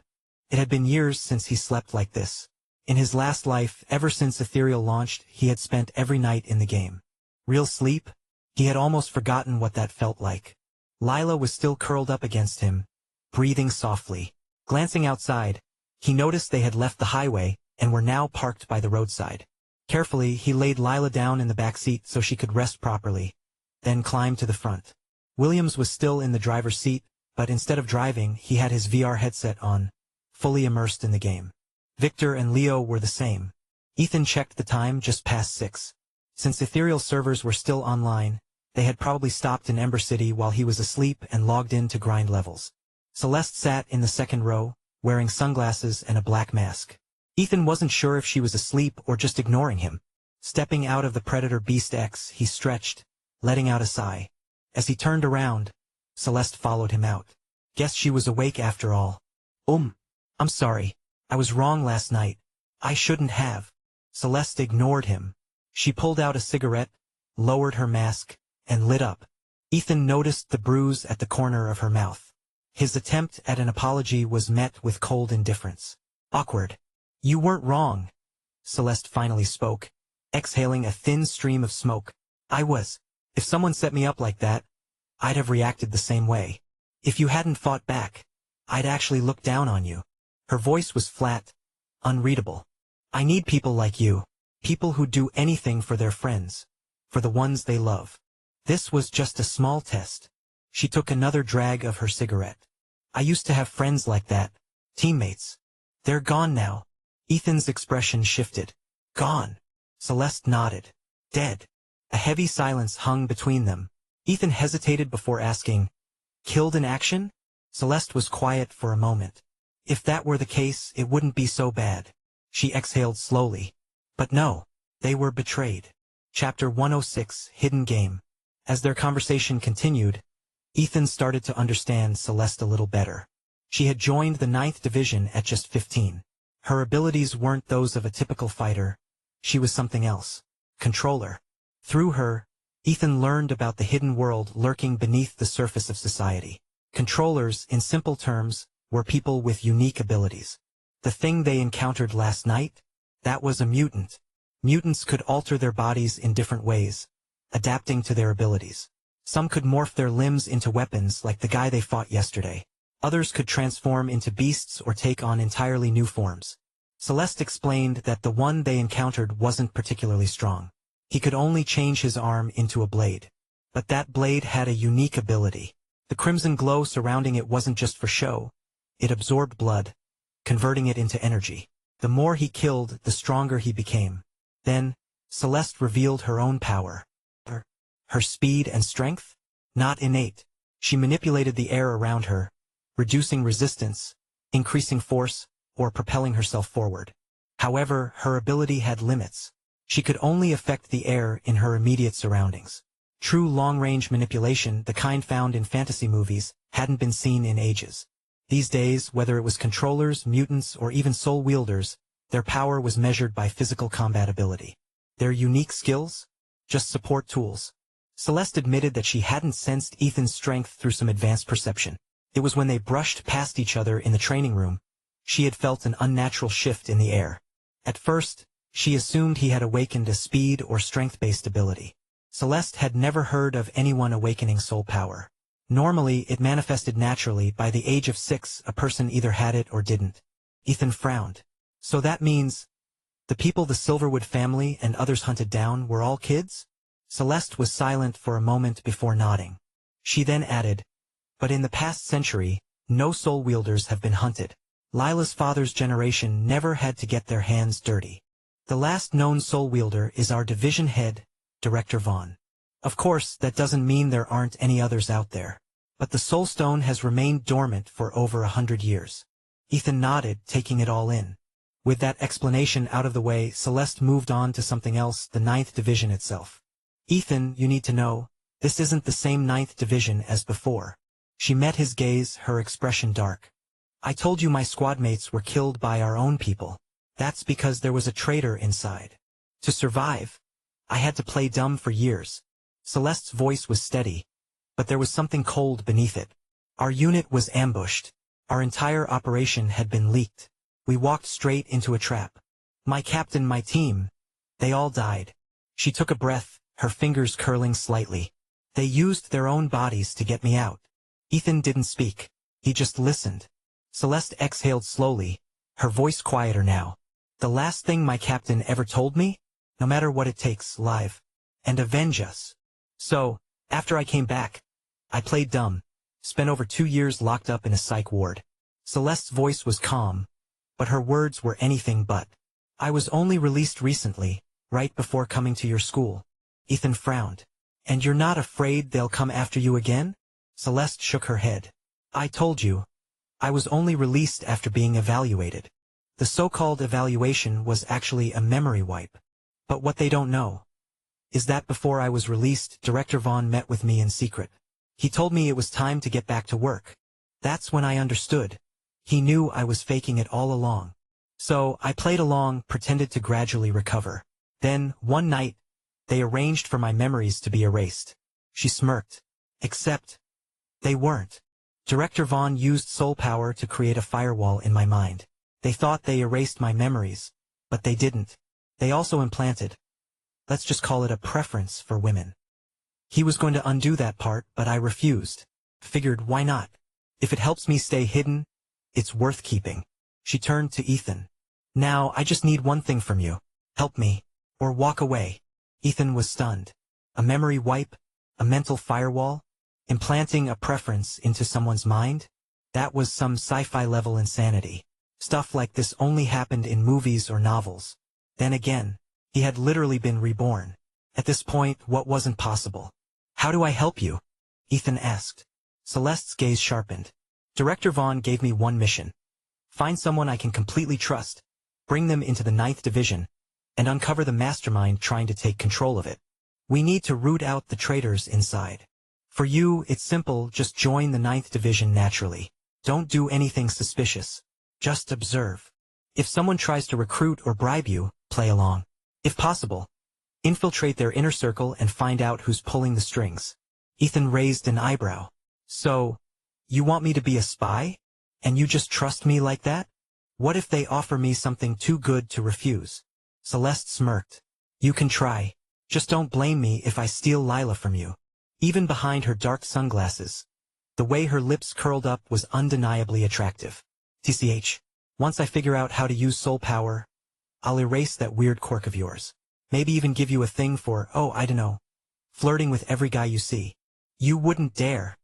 It had been years since he slept like this. In his last life, ever since Ethereal launched, he had spent every night in the game. Real sleep? He had almost forgotten what that felt like. Lila was still curled up against him, breathing softly. Glancing outside, he noticed they had left the highway and were now parked by the roadside. Carefully, he laid Lila down in the back seat so she could rest properly, then climbed to the front. Williams was still in the driver's seat, but instead of driving, he had his VR headset on, fully immersed in the game. Victor and Leo were the same. Ethan checked the time, just past 6. Since Ethereal servers were still online, they had probably stopped in Ember City while he was asleep and logged in to grind levels. Celeste sat in the second row, wearing sunglasses and a black mask. Ethan wasn't sure if she was asleep or just ignoring him. Stepping out of the Predator Beast X, he stretched, letting out a sigh. As he turned around, Celeste followed him out. "Guess she was awake after all." I'm sorry. I was wrong last night. I shouldn't have." Celeste ignored him. She pulled out a cigarette, lowered her mask, and lit up. Ethan noticed the bruise at the corner of her mouth. His attempt at an apology was met with cold indifference. "Awkward." "You weren't wrong," Celeste finally spoke, exhaling a thin stream of smoke. "I was. If someone set me up like that, I'd have reacted the same way. If you hadn't fought back, I'd actually look down on you." Her voice was flat, unreadable. "I need people like you. People who do anything for their friends, for the ones they love." This was just a small test. She took another drag of her cigarette. "I used to have friends like that. Teammates. They're gone now." Ethan's expression shifted. "Gone?" Celeste nodded. "Dead." A heavy silence hung between them. Ethan hesitated before asking, "Killed in action?" Celeste was quiet for a moment. "If that were the case, it wouldn't be so bad." She exhaled slowly. "But no, they were betrayed." Chapter 106, Hidden Game. As their conversation continued, Ethan started to understand Celeste a little better. She had joined the 9th Division at just 15. Her abilities weren't those of a typical fighter. She was something else. Controller. Through her, Ethan learned about the hidden world lurking beneath the surface of society. Controllers, in simple terms, were people with unique abilities. The thing they encountered last night? That was a mutant. Mutants could alter their bodies in different ways, adapting to their abilities. Some could morph their limbs into weapons like the guy they fought yesterday. Others could transform into beasts or take on entirely new forms. Celeste explained that the one they encountered wasn't particularly strong. He could only change his arm into a blade. But that blade had a unique ability. The crimson glow surrounding it wasn't just for show. It absorbed blood, converting it into energy. The more he killed, the stronger he became. Then, Celeste revealed her own power. Her speed and strength? Not innate. She manipulated the air around her, reducing resistance, increasing force, or propelling herself forward. However, her ability had limits. She could only affect the air in her immediate surroundings. True long-range manipulation, the kind found in fantasy movies, hadn't been seen in ages. These days, whether it was controllers, mutants, or even soul wielders, their power was measured by physical combat ability. Their unique skills? Just support tools. Celeste admitted that she hadn't sensed Ethan's strength through some advanced perception. It was when they brushed past each other in the training room. She had felt an unnatural shift in the air. At first, she assumed he had awakened a speed or strength-based ability. Celeste had never heard of anyone awakening soul power. Normally, it manifested naturally. By the age of 6, a person either had it or didn't. Ethan frowned. So that means the people the Silverwood family and others hunted down were all kids? Celeste was silent for a moment before nodding. She then added, but in the past century, no soul wielders have been hunted. Lila's father's generation never had to get their hands dirty. The last known soul wielder is our division head, Director Vaughn. Of course, that doesn't mean there aren't any others out there. But the Soul Stone has remained dormant for over 100 years. Ethan nodded, taking it all in. With that explanation out of the way, Celeste moved on to something else, the 9th Division itself. Ethan, you need to know, this isn't the same 9th Division as before. She met his gaze, her expression dark. I told you my squad mates were killed by our own people. That's because there was a traitor inside. To survive, I had to play dumb for years. Celeste's voice was steady, but there was something cold beneath it. Our unit was ambushed. Our entire operation had been leaked. We walked straight into a trap. My captain, my team, they all died. She took a breath, her fingers curling slightly. They used their own bodies to get me out. Ethan didn't speak. He just listened. Celeste exhaled slowly, her voice quieter now. The last thing my captain ever told me? No matter what it takes, live. And avenge us. So, after I came back, I played dumb. Spent over 2 years locked up in a psych ward. Celeste's voice was calm, but her words were anything but. I was only released recently, right before coming to your school. Ethan frowned. And you're not afraid they'll come after you again? Celeste shook her head. I told you. I was only released after being evaluated. The so-called evaluation was actually a memory wipe. But what they don't know is that before I was released, Director Vaughn met with me in secret. He told me it was time to get back to work. That's when I understood. He knew I was faking it all along. So I played along, pretended to gradually recover. Then, one night, they arranged for my memories to be erased. She smirked. Except, they weren't. Director Vaughn used soul power to create a firewall in my mind. They thought they erased my memories, but they didn't. They also implanted, let's just call it a preference for women. He was going to undo that part, but I refused. Figured, why not? If it helps me stay hidden, it's worth keeping. She turned to Ethan. Now, I just need one thing from you. Help me, or walk away. Ethan was stunned. A memory wipe? A mental firewall? Implanting a preference into someone's mind? That was some sci-fi level insanity. Stuff like this only happened in movies or novels. Then again, he had literally been reborn. At this point, what wasn't possible? How do I help you? Ethan asked. Celeste's gaze sharpened. Director Vaughn gave me one mission. Find someone I can completely trust, bring them into the 9th Division, and uncover the mastermind trying to take control of it. We need to root out the traitors inside. For you, it's simple, just join the 9th Division naturally. Don't do anything suspicious. Just observe. If someone tries to recruit or bribe you, play along. If possible, infiltrate their inner circle and find out who's pulling the strings. Ethan raised an eyebrow. So, you want me to be a spy? And you just trust me like that? What if they offer me something too good to refuse? Celeste smirked. You can try. Just don't blame me if I steal Lila from you. Even behind her dark sunglasses, the way her lips curled up was undeniably attractive. TCH, once I figure out how to use soul power, I'll erase that weird quirk of yours. Maybe even give you a thing for, oh, I don't know, flirting with every guy you see. You wouldn't dare.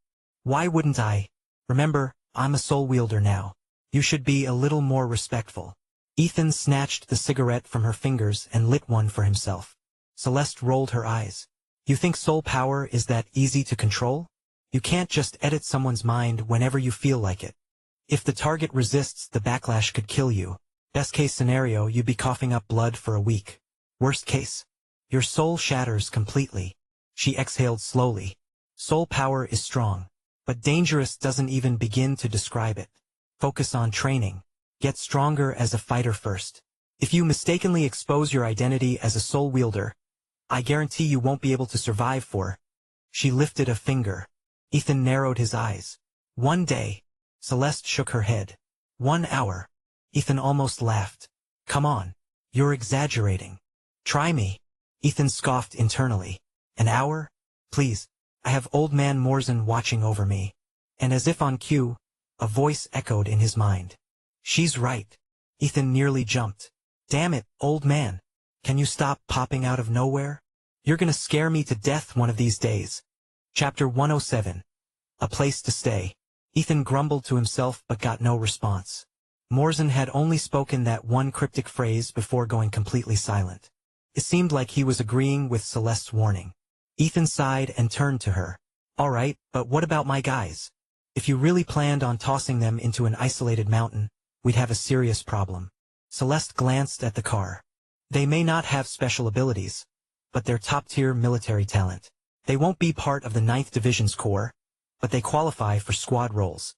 Why wouldn't I? Remember, I'm a soul wielder now. You should be a little more respectful. Ethan snatched the cigarette from her fingers and lit one for himself. Celeste rolled her eyes. You think soul power is that easy to control? You can't just edit someone's mind whenever you feel like it. If the target resists, the backlash could kill you. Best case scenario, you'd be coughing up blood for a week. Worst case, your soul shatters completely. She exhaled slowly. Soul power is strong, but dangerous doesn't even begin to describe it. Focus on training. Get stronger as a fighter first. If you mistakenly expose your identity as a soul wielder, I guarantee you won't be able to survive for. She lifted a finger. Ethan narrowed his eyes. 1 day. Celeste shook her head. 1 hour. Ethan almost laughed. Come on. You're exaggerating. Try me. Ethan scoffed internally. 1 hour? Please. I have old man Morzin watching over me. And as if on cue, a voice echoed in his mind. She's right. Ethan nearly jumped. Damn it, old man. Can you stop popping out of nowhere? You're gonna scare me to death one of these days. Chapter 107. A place to stay. Ethan grumbled to himself but got no response. Morzin had only spoken that one cryptic phrase before going completely silent. It seemed like he was agreeing with Celeste's warning. Ethan sighed and turned to her. All right, but what about my guys? If you really planned on tossing them into an isolated mountain, we'd have a serious problem. Celeste glanced at the car. They may not have special abilities, but they're top-tier military talent. They won't be part of the 9th Division's Corps, but they qualify for squad roles.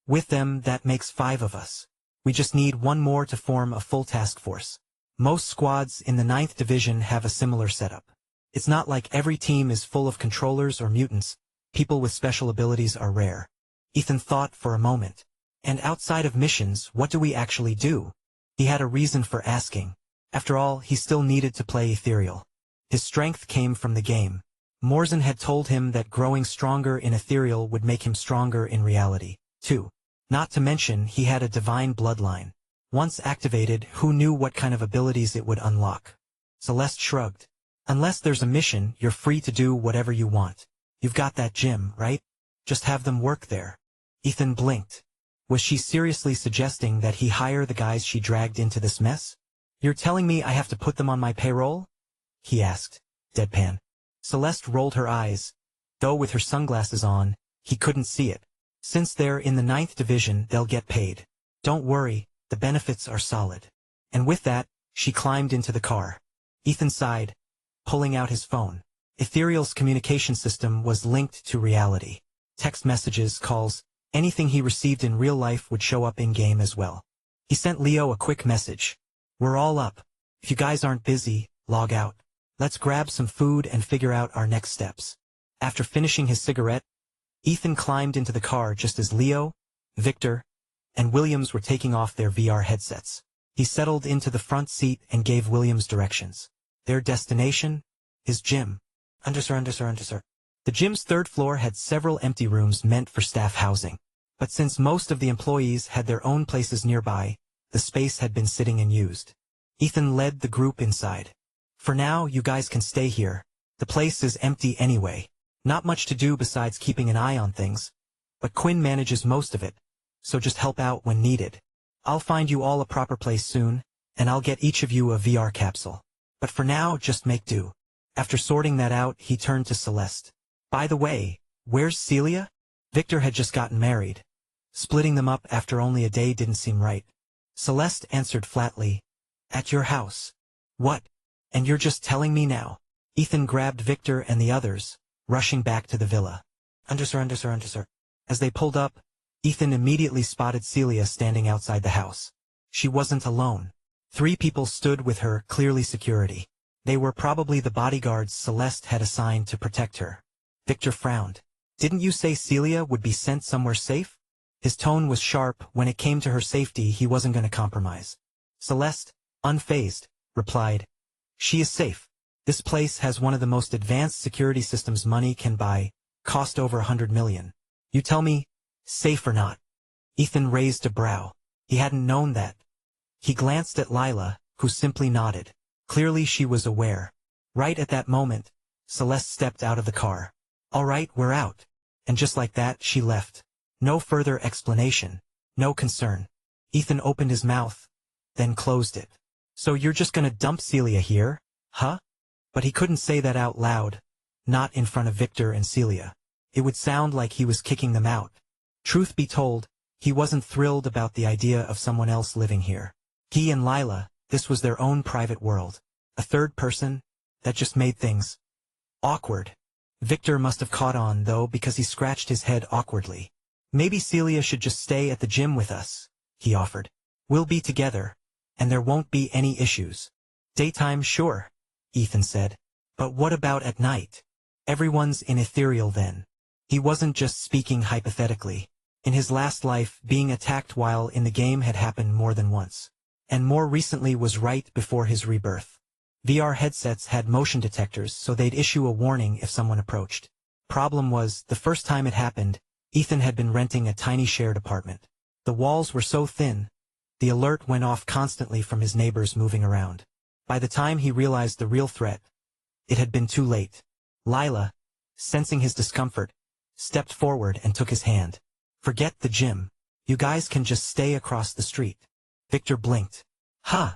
With them, that makes 5 of us. We just need 1 more to form a full task force. Most squads in the 9th Division have a similar setup. It's not like every team is full of controllers or mutants. People with special abilities are rare. Ethan thought for a moment. And outside of missions, what do we actually do? He had a reason for asking. After all, he still needed to play Ethereal. His strength came from the game. Morzin had told him that growing stronger in Ethereal would make him stronger in reality, too. Not to mention, he had a divine bloodline. Once activated, who knew what kind of abilities it would unlock? Celeste shrugged. Unless there's a mission, you're free to do whatever you want. You've got that gym, right? Just have them work there. Ethan blinked. Was she seriously suggesting that he hire the guys she dragged into this mess? You're telling me I have to put them on my payroll? He asked, deadpan. Celeste rolled her eyes. Though with her sunglasses on, he couldn't see it. Since they're in the 9th Division, they'll get paid. Don't worry, the benefits are solid. And with that, she climbed into the car. Ethan sighed, pulling out his phone. Ethereal's communication system was linked to reality. Text messages, calls, anything he received in real life would show up in-game as well. He sent Leo a quick message. We're all up. If you guys aren't busy, log out. Let's grab some food and figure out our next steps. After finishing his cigarette, Ethan climbed into the car just as Leo, Victor, and Williams were taking off their VR headsets. He settled into the front seat and gave Williams directions. Their destination? His gym. The gym's 3rd floor had several empty rooms meant for staff housing. But since most of the employees had their own places nearby, the space had been sitting unused. Ethan led the group inside. For now, you guys can stay here. The place is empty anyway. Not much to do besides keeping an eye on things. But Quinn manages most of it, so just help out when needed. I'll find you all a proper place soon, and I'll get each of you a VR capsule. But for now, just make do. After sorting that out, he turned to Celeste. By the way, where's Celia? Victor had just gotten married. Splitting them up after only a day didn't seem right. Celeste answered flatly. At your house. What? And you're just telling me now? Ethan grabbed Victor and the others, rushing back to the villa. As they pulled up, Ethan immediately spotted Celia standing outside the house. She wasn't alone. 3 people stood with her, clearly security. They were probably the bodyguards Celeste had assigned to protect her. Victor frowned. Didn't you say Celia would be sent somewhere safe? His tone was sharp. When it came to her safety, he wasn't going to compromise. Celeste, unfazed, replied, She is safe. This place has one of the most advanced security systems money can buy, cost over 100 million. You tell me, safe or not? Ethan raised a brow. He hadn't known that. He glanced at Lila, who simply nodded. Clearly she was aware. Right at that moment, Celeste stepped out of the car. All right, we're out. And just like that, she left. No further explanation. No concern. Ethan opened his mouth, then closed it. So you're just gonna dump Celia here, huh? But he couldn't say that out loud. Not in front of Victor and Celia. It would sound like he was kicking them out. Truth be told, he wasn't thrilled about the idea of someone else living here. He and Lila, this was their own private world. A third person? That just made things awkward. Victor must have caught on, though, because he scratched his head awkwardly. Maybe Celia should just stay at the gym with us, he offered. We'll be together, and there won't be any issues. Daytime, sure, Ethan said. But what about at night? Everyone's in ethereal then. He wasn't just speaking hypothetically. In his last life, being attacked while in the game had happened more than once. And more recently was right before his rebirth. VR headsets had motion detectors, so they'd issue a warning if someone approached. Problem was, the first time it happened, Ethan had been renting a tiny shared apartment. The walls were so thin, the alert went off constantly from his neighbors moving around. By the time he realized the real threat, it had been too late. Lila, sensing his discomfort, stepped forward and took his hand. Forget the gym. You guys can just stay across the street. Victor blinked. Huh.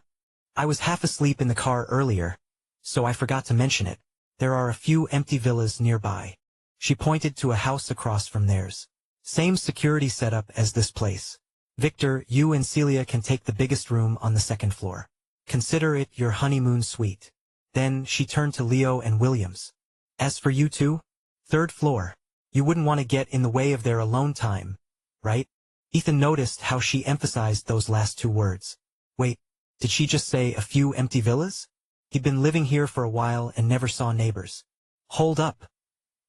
I was half asleep in the car earlier, so I forgot to mention it. There are a few empty villas nearby. She pointed to a house across from theirs. Same security setup as this place. Victor, you and Celia can take the biggest room on the second floor. Consider it your honeymoon suite. Then she turned to Leo and Williams. As for you two, third floor. You wouldn't want to get in the way of their alone time, right? Ethan noticed how she emphasized those last two words. Wait, did she just say a few empty villas? He'd been living here for a while and never saw neighbors. Hold up.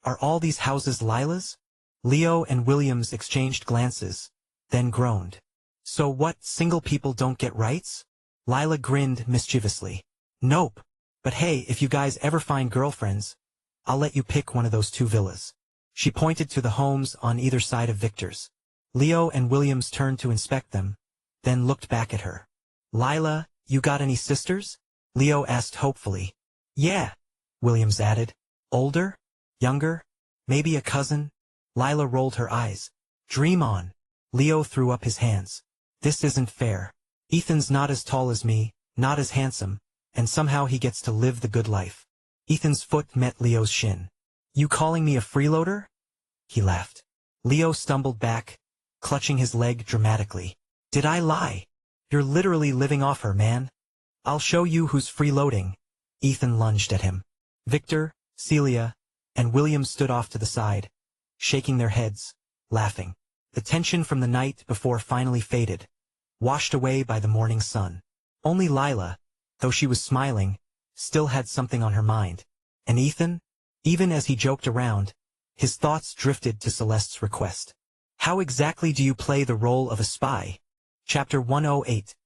Are all these houses Lila's? Leo and Williams exchanged glances, then groaned. So what, single people don't get rights? Lila grinned mischievously. Nope. But hey, if you guys ever find girlfriends, I'll let you pick one of those two villas. She pointed to the homes on either side of Victor's. Leo and Williams turned to inspect them, then looked back at her. Lila, you got any sisters? Leo asked hopefully. Yeah, Williams added. Older? Younger? Maybe a cousin? Lila rolled her eyes. Dream on. Leo threw up his hands. This isn't fair. Ethan's not as tall as me, not as handsome, and somehow he gets to live the good life. Ethan's foot met Leo's shin. You calling me a freeloader? He laughed. Leo stumbled back, clutching his leg dramatically. Did I lie? You're literally living off her, man. I'll show you who's freeloading. Ethan lunged at him. Victor, Celia, and William stood off to the side, shaking their heads, laughing. The tension from the night before finally faded, washed away by the morning sun. Only Lila, though she was smiling, still had something on her mind. And Ethan? Even as he joked around, his thoughts drifted to Celeste's request. How exactly do you play the role of a spy? Chapter 108.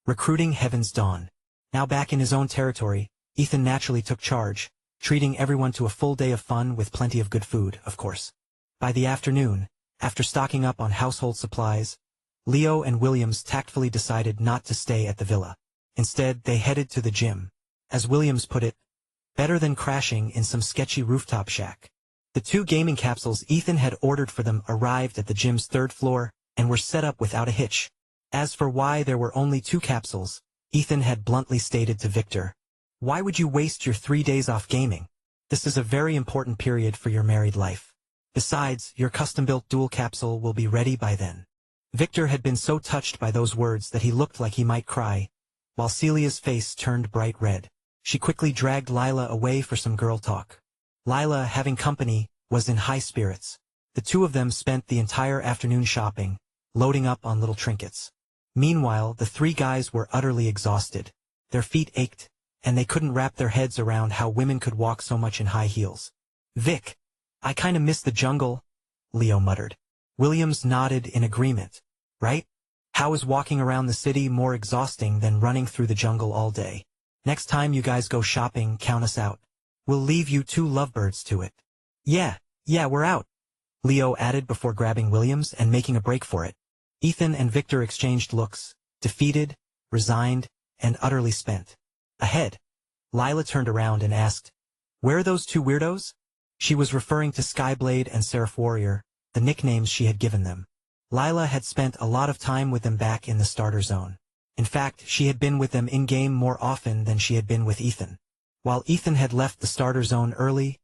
Recruiting Heaven's Dawn. Now back in his own territory, Ethan naturally took charge, treating everyone to a full day of fun with plenty of good food, of course. By the afternoon, after stocking up on household supplies, Leo and Williams tactfully decided not to stay at the villa. Instead, they headed to the gym. As Williams put it, better than crashing in some sketchy rooftop shack. The two gaming capsules Ethan had ordered for them arrived at the gym's third floor and were set up without a hitch. As for why there were only 2 capsules, Ethan had bluntly stated to Victor, why would you waste your 3 days off gaming? This is a very important period for your married life. Besides, your custom-built dual capsule will be ready by then. Victor had been so touched by those words that he looked like he might cry, while Celia's face turned bright red. She quickly dragged Lila away for some girl talk. Lila, having company, was in high spirits. The two of them spent the entire afternoon shopping, loading up on little trinkets. Meanwhile, the 3 guys were utterly exhausted. Their feet ached, and they couldn't wrap their heads around how women could walk so much in high heels. Vic, I kinda miss the jungle, Leo muttered. Williams nodded in agreement. Right? How is walking around the city more exhausting than running through the jungle all day? Next time you guys go shopping, count us out. We'll leave you 2 lovebirds to it. Yeah, we're out, Leo added before grabbing Williams and making a break for it. Ethan and Victor exchanged looks, defeated, resigned, and utterly spent. Ahead, Lila turned around and asked, where are those 2 weirdos? She was referring to Skyblade and Seraph Warrior, the nicknames she had given them. Lila had spent a lot of time with them back in the starter zone. In fact, she had been with them in-game more often than she had been with Ethan. While Ethan had left the starter zone early,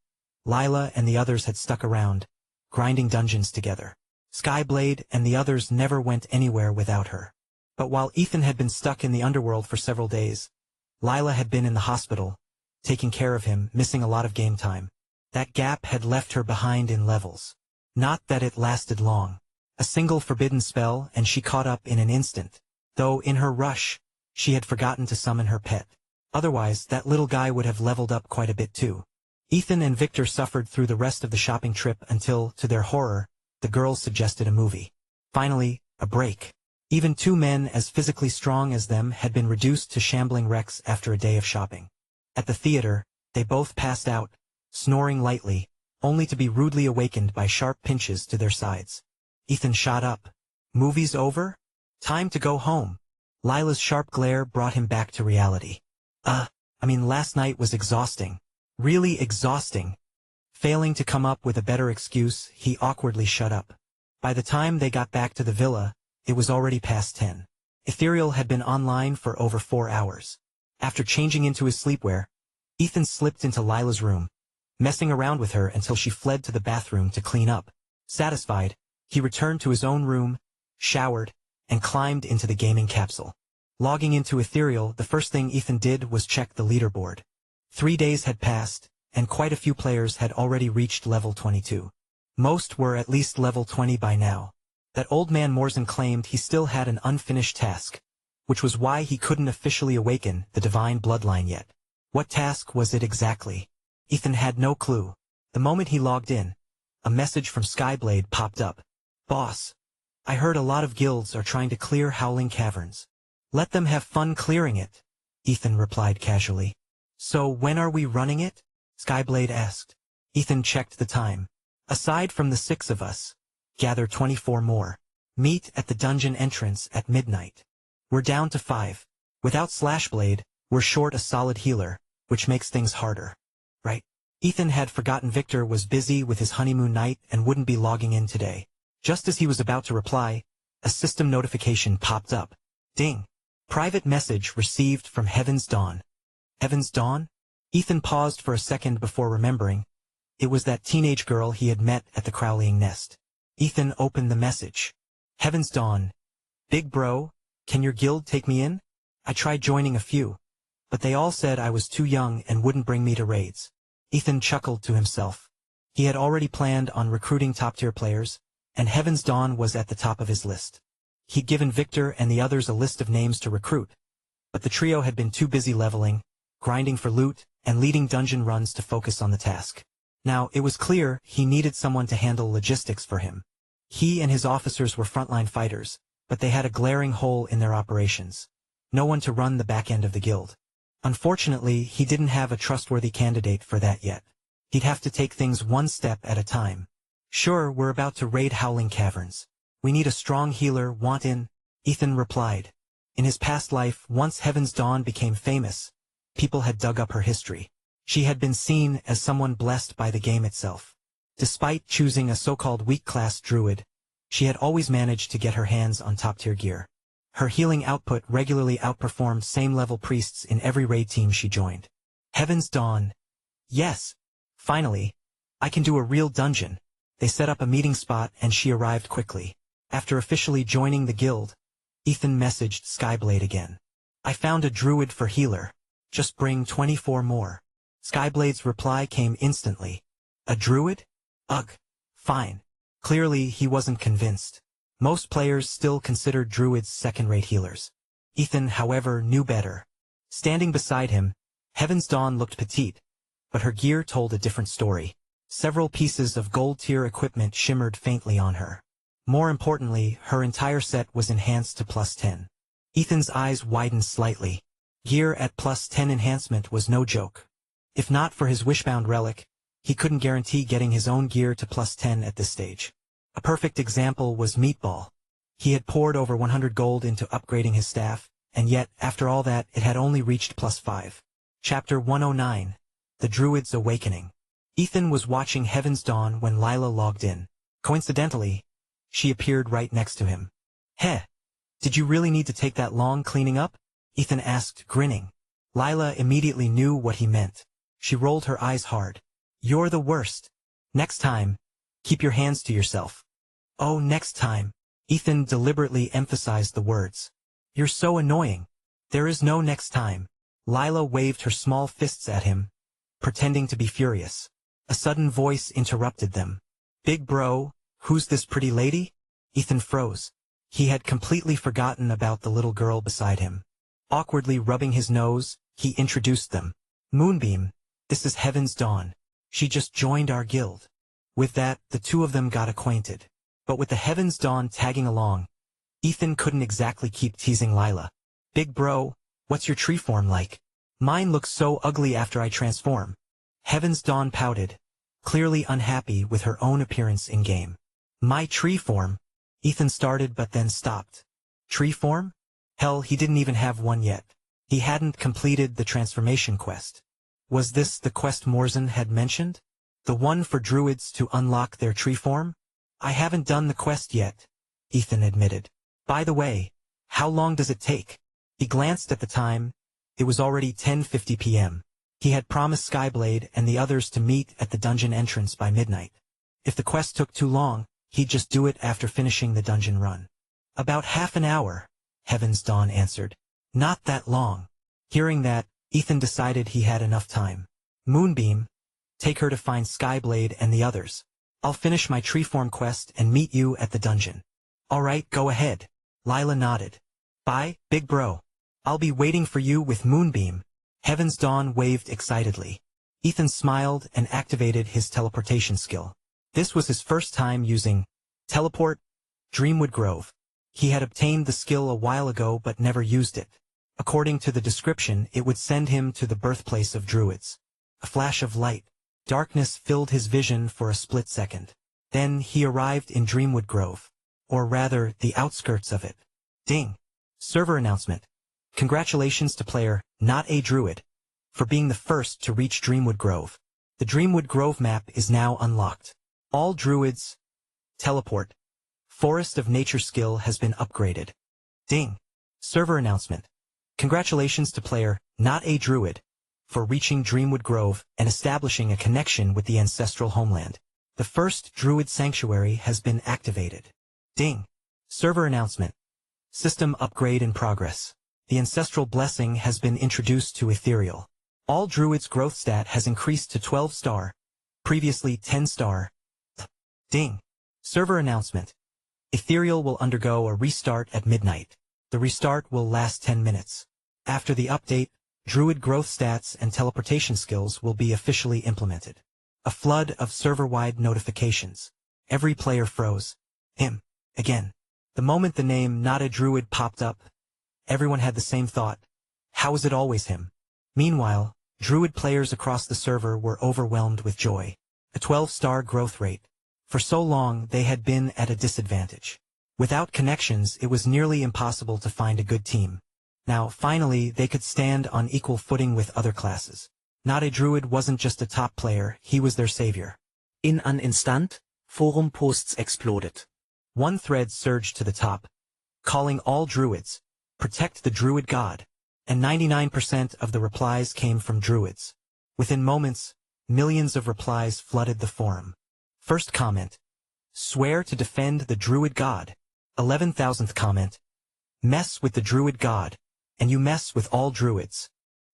Lila and the others had stuck around, grinding dungeons together. Skyblade and the others never went anywhere without her. But while Ethan had been stuck in the underworld for several days, Lila had been in the hospital, taking care of him, missing a lot of game time. That gap had left her behind in levels. Not that it lasted long. A single forbidden spell and she caught up in an instant, though in her rush, she had forgotten to summon her pet. Otherwise, that little guy would have leveled up quite a bit too. Ethan and Victor suffered through the rest of the shopping trip until, to their horror, the girls suggested a movie. Finally, a break. Even two men as physically strong as them had been reduced to shambling wrecks after a day of shopping. At the theater, they both passed out, snoring lightly, only to be rudely awakened by sharp pinches to their sides. Ethan shot up. Movie's over? Time to go home. Lila's sharp glare brought him back to reality. Last night was exhausting. Really exhausting. Failing to come up with a better excuse, he awkwardly shut up. By the time they got back to the villa, it was already past 10. Ethereal had been online for over 4 hours. After changing into his sleepwear, Ethan slipped into Lila's room, messing around with her until she fled to the bathroom to clean up. Satisfied, he returned to his own room, showered, and climbed into the gaming capsule. Logging into Ethereal, the first thing Ethan did was check the leaderboard. 3 days had passed, and quite a few players had already reached level 22. Most were at least level 20 by now. That old man Morzen claimed he still had an unfinished task, which was why he couldn't officially awaken the divine bloodline yet. What task was it exactly? Ethan had no clue. The moment he logged in, a message from Skyblade popped up. Boss, I heard a lot of guilds are trying to clear Howling Caverns. Let them have fun clearing it, Ethan replied casually. So when are we running it? Skyblade asked. Ethan checked the time. Aside from the 6 of us, gather 24 more. Meet at the dungeon entrance at midnight. We're down to 5. Without Slashblade, we're short a solid healer, which makes things harder. Right? Ethan had forgotten Victor was busy with his honeymoon night and wouldn't be logging in today. Just as he was about to reply, a system notification popped up. Ding. Private message received from Heaven's Dawn. Heaven's Dawn? Ethan paused for a second before remembering. It was that teenage girl he had met at the Crowleying Nest. Ethan opened the message. Heaven's Dawn. Big bro, can your guild take me in? I tried joining a few, but they all said I was too young and wouldn't bring me to raids. Ethan chuckled to himself. He had already planned on recruiting top-tier players, and Heaven's Dawn was at the top of his list. He'd given Victor and the others a list of names to recruit, but the trio had been too busy leveling, grinding for loot, and leading dungeon runs to focus on the task. Now, it was clear he needed someone to handle logistics for him. He and his officers were frontline fighters, but they had a glaring hole in their operations. No one to run the back end of the guild. Unfortunately, he didn't have a trustworthy candidate for that yet. He'd have to take things one step at a time. Sure, we're about to raid Howling Caverns. We need a strong healer, want in? Ethan replied. In his past life, once Heaven's Dawn became famous, people had dug up her history. She had been seen as someone blessed by the game itself. Despite choosing a so-called weak-class druid, she had always managed to get her hands on top-tier gear. Her healing output regularly outperformed same-level priests in every raid team she joined. Heaven's Dawn. Yes. Finally. I can do a real dungeon. They set up a meeting spot and she arrived quickly. After officially joining the guild, Ethan messaged Skyblade again. I found a druid for healer. Just bring 24 more. Skyblade's reply came instantly. A druid? Ugh. Fine. Clearly he wasn't convinced. Most players still considered druids second-rate healers. Ethan, however, knew better. Standing beside him, Heaven's Dawn looked petite, but her gear told a different story. Several pieces of gold-tier equipment shimmered faintly on her. More importantly, her entire set was enhanced to +10. Ethan's eyes widened slightly. Gear at +10 enhancement was no joke. If not for his wishbound relic, he couldn't guarantee getting his own gear to +10 at this stage. A perfect example was Meatball. He had poured over 100 gold into upgrading his staff, and yet, after all that, it had only reached +5. Chapter 109. The Druid's Awakening. Ethan was watching Heaven's Dawn when Lila logged in. Coincidentally, she appeared right next to him. Heh, did you really need to take that long cleaning up? Ethan asked, grinning. Lila immediately knew what he meant. She rolled her eyes hard. You're the worst. Next time, keep your hands to yourself. Oh, next time. Ethan deliberately emphasized the words. You're so annoying. There is no next time. Lila waved her small fists at him, pretending to be furious. A sudden voice interrupted them. Big bro, who's this pretty lady? Ethan froze. He had completely forgotten about the little girl beside him. Awkwardly rubbing his nose, he introduced them. Moonbeam, this is Heaven's Dawn. She just joined our guild. With that, the two of them got acquainted. But with the Heaven's Dawn tagging along, Ethan couldn't exactly keep teasing Lila. Big bro, what's your tree form like? Mine looks so ugly after I transform. Heaven's Dawn pouted, clearly unhappy with her own appearance in-game. My tree form? Ethan started but then stopped. Tree form? Hell, he didn't even have one yet. He hadn't completed the transformation quest. Was this the quest Morzan had mentioned? The one for druids to unlock their tree form? I haven't done the quest yet, Ethan admitted. By the way, how long does it take? He glanced at the time. It was already 10:50 p.m. He had promised Skyblade and the others to meet at the dungeon entrance by midnight. If the quest took too long, he'd just do it after finishing the dungeon run. About half an hour, Heaven's Dawn answered. Not that long. Hearing that, Ethan decided he had enough time. Moonbeam, take her to find Skyblade and the others. I'll finish my treeform quest and meet you at the dungeon. Alright, go ahead. Lila nodded. Bye, big bro. I'll be waiting for you with Moonbeam. Heaven's Dawn waved excitedly. Ethan smiled and activated his teleportation skill. This was his first time using Teleport, Dreamwood Grove. He had obtained the skill a while ago but never used it. According to the description, it would send him to the birthplace of druids. A flash of light. Darkness filled his vision for a split second. Then he arrived in Dreamwood Grove. Or rather, the outskirts of it. Ding. Server announcement. Congratulations to player, not a druid, for being the first to reach Dreamwood Grove. The Dreamwood Grove map is now unlocked. All druids. Teleport. Forest of Nature skill has been upgraded. Ding. Server announcement. Congratulations to player, not a druid, for reaching Dreamwood Grove and establishing a connection with the ancestral homeland. The first druid sanctuary has been activated. Ding. Server announcement. System upgrade in progress. The ancestral blessing has been introduced to Ethereal. All druids' growth stat has increased to 12 star, previously 10 star. Ding. Server announcement. Ethereal will undergo a restart at midnight. The restart will last 10 minutes. After the update, druid growth stats and teleportation skills will be officially implemented. A flood of server-wide notifications. Every player froze. Him. Again. The moment the name not a druid popped up, everyone had the same thought. How is it always him? Meanwhile, druid players across the server were overwhelmed with joy. A 12-star growth rate. For so long, they had been at a disadvantage. Without connections, it was nearly impossible to find a good team. Now, finally, they could stand on equal footing with other classes. Not a druid wasn't just a top player, he was their savior. In an instant, forum posts exploded. One thread surged to the top, calling all druids, protect the druid god, and 99% of the replies came from druids. Within moments, millions of replies flooded the forum. First comment, swear to defend the druid god. 11,000th comment, mess with the druid god, and you mess with all druids.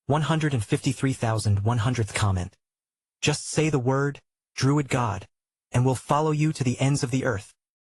153,100th comment, just say the word, druid god, and we'll follow you to the ends of the earth.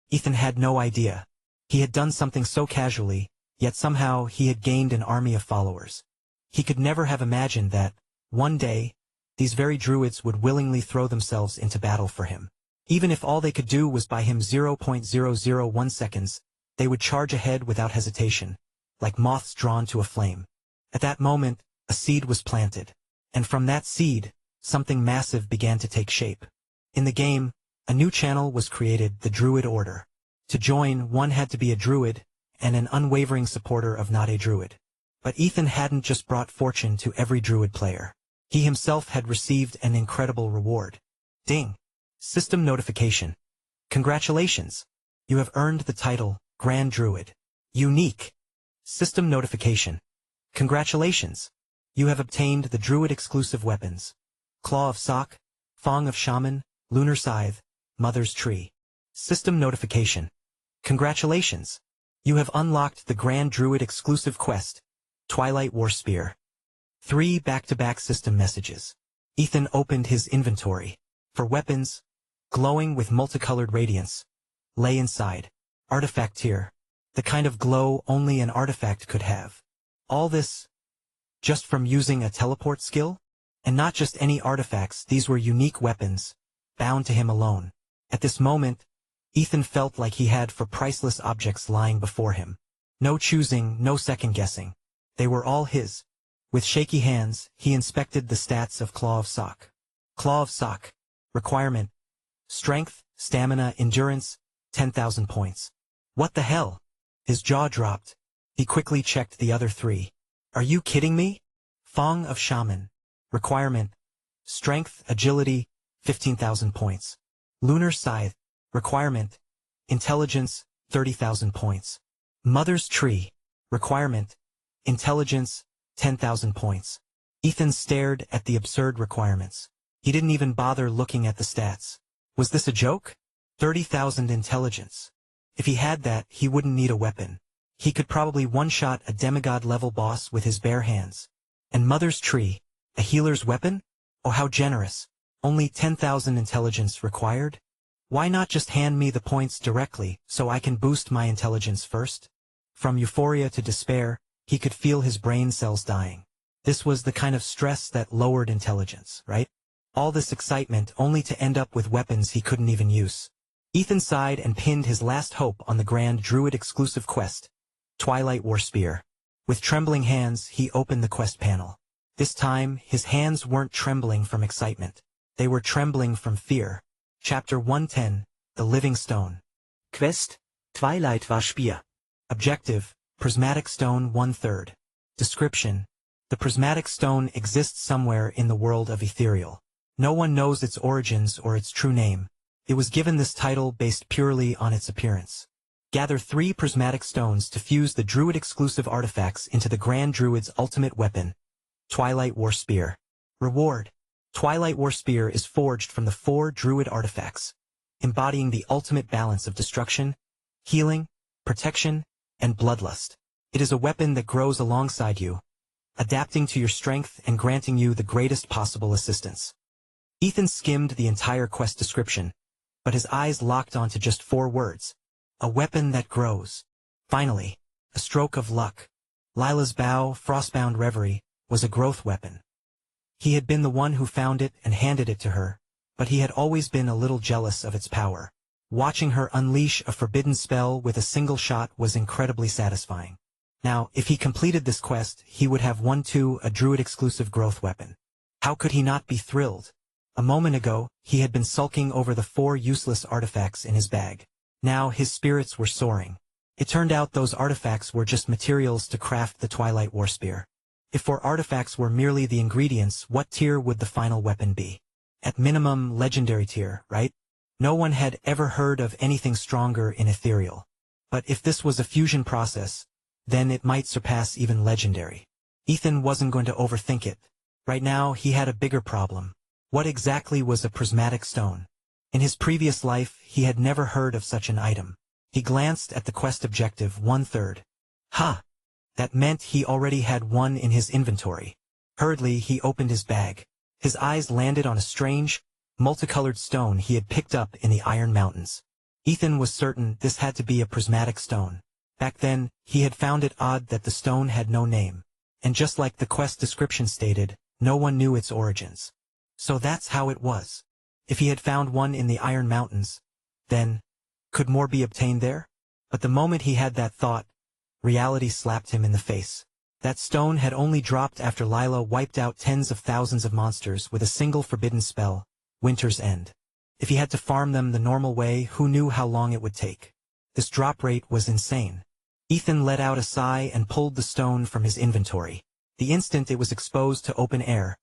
Ethan had no idea. He had done something so casually, yet somehow he had gained an army of followers. He could never have imagined that, one day, these very druids would willingly throw themselves into battle for him. Even if all they could do was buy him 0.001 seconds, they would charge ahead without hesitation, like moths drawn to a flame. At that moment, a seed was planted. And from that seed, something massive began to take shape. In the game, a new channel was created, the Druid Order. To join, one had to be a druid, and an unwavering supporter of not a druid. But Ethan hadn't just brought fortune to every druid player. He himself had received an incredible reward. Ding. System notification. Congratulations. You have earned the title, Grand Druid. Unique. System notification. Congratulations. You have obtained the Druid-exclusive weapons. Claw of Sock, Fong of Shaman, Lunar Scythe, Mother's Tree. System notification. Congratulations. You have unlocked the Grand Druid exclusive quest, Twilight War Spear. 3 back-to-back system messages. Ethan opened his inventory. For weapons, glowing with multicolored radiance, lay inside. Artifact tier. The kind of glow only an artifact could have. All this, just from using a teleport skill? And not just any artifacts, these were unique weapons, bound to him alone. At this moment, Ethan felt like he had 4 priceless objects lying before him. No choosing, no second-guessing. They were all his. With shaky hands, he inspected the stats of Claw of Sock. Claw of Sock. Requirement. Strength, stamina, endurance, 10,000 points. What the hell? His jaw dropped. He quickly checked the other 3. Are you kidding me? Fong of Shaman. Requirement. Strength, agility, 15,000 points. Lunar Scythe. Requirement. Intelligence, 30,000 points. Mother's Tree. Requirement. Intelligence, 10,000 points. Ethan stared at the absurd requirements. He didn't even bother looking at the stats. Was this a joke? 30,000 intelligence. If he had that, he wouldn't need a weapon. He could probably one-shot a demigod-level boss with his bare hands. And Mother's Tree, a healer's weapon? Oh, how generous. Only 10,000 intelligence required? Why not just hand me the points directly, so I can boost my intelligence first? From euphoria to despair, he could feel his brain cells dying. This was the kind of stress that lowered intelligence, right? All this excitement only to end up with weapons he couldn't even use. Ethan sighed and pinned his last hope on the Grand Druid exclusive quest, Twilight War Spear. With trembling hands, he opened the quest panel. This time, his hands weren't trembling from excitement. They were trembling from fear. Chapter 110, The Living Stone. Quest, Twilight War Spear. Objective, Prismatic Stone 1/3. Description. The prismatic stone exists somewhere in the world of ethereal. No one knows its origins or its true name. It was given this title based purely on its appearance. Gather 3 prismatic stones to fuse the Druid-exclusive artifacts into the Grand Druid's ultimate weapon, Twilight War Spear. Reward. Twilight War Spear is forged from the 4 Druid artifacts, embodying the ultimate balance of destruction, healing, protection, and bloodlust. It is a weapon that grows alongside you, adapting to your strength and granting you the greatest possible assistance. Ethan skimmed the entire quest description, but his eyes locked onto just 4 words. A weapon that grows. Finally, a stroke of luck. Lila's bow, Frostbound Reverie, was a growth weapon. He had been the one who found it and handed it to her, but he had always been a little jealous of its power. Watching her unleash a forbidden spell with a single shot was incredibly satisfying. Now, if he completed this quest, he would have won too a Druid-exclusive growth weapon. How could he not be thrilled? A moment ago, he had been sulking over the 4 useless artifacts in his bag. Now his spirits were soaring. It turned out those artifacts were just materials to craft the Twilight War Spear. If 4 artifacts were merely the ingredients, what tier would the final weapon be? At minimum, legendary tier, right? No one had ever heard of anything stronger in ethereal. But if this was a fusion process, then it might surpass even legendary. Ethan wasn't going to overthink it. Right now, he had a bigger problem. What exactly was a prismatic stone? In his previous life, he had never heard of such an item. He glanced at the quest objective 1/3. Ha! That meant he already had one in his inventory. Hurriedly, he opened his bag. His eyes landed on a strange, multicolored stone he had picked up in the Iron Mountains. Ethan was certain this had to be a prismatic stone. Back then, he had found it odd that the stone had no name. And just like the quest description stated, no one knew its origins. So that's how it was. If he had found one in the Iron Mountains, then, could more be obtained there? But the moment he had that thought, reality slapped him in the face. That stone had only dropped after Lila wiped out tens of thousands of monsters with a single forbidden spell, Winter's End. If he had to farm them the normal way, who knew how long it would take? This drop rate was insane. Ethan let out a sigh and pulled the stone from his inventory. The instant it was exposed to open air,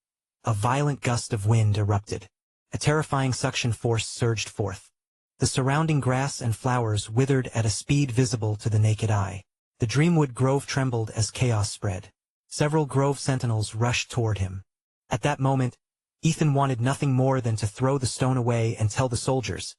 a violent gust of wind erupted. A terrifying suction force surged forth. The surrounding grass and flowers withered at a speed visible to the naked eye. The Dreamwood Grove trembled as chaos spread. Several grove sentinels rushed toward him. At that moment, Ethan wanted nothing more than to throw the stone away and tell the soldiers,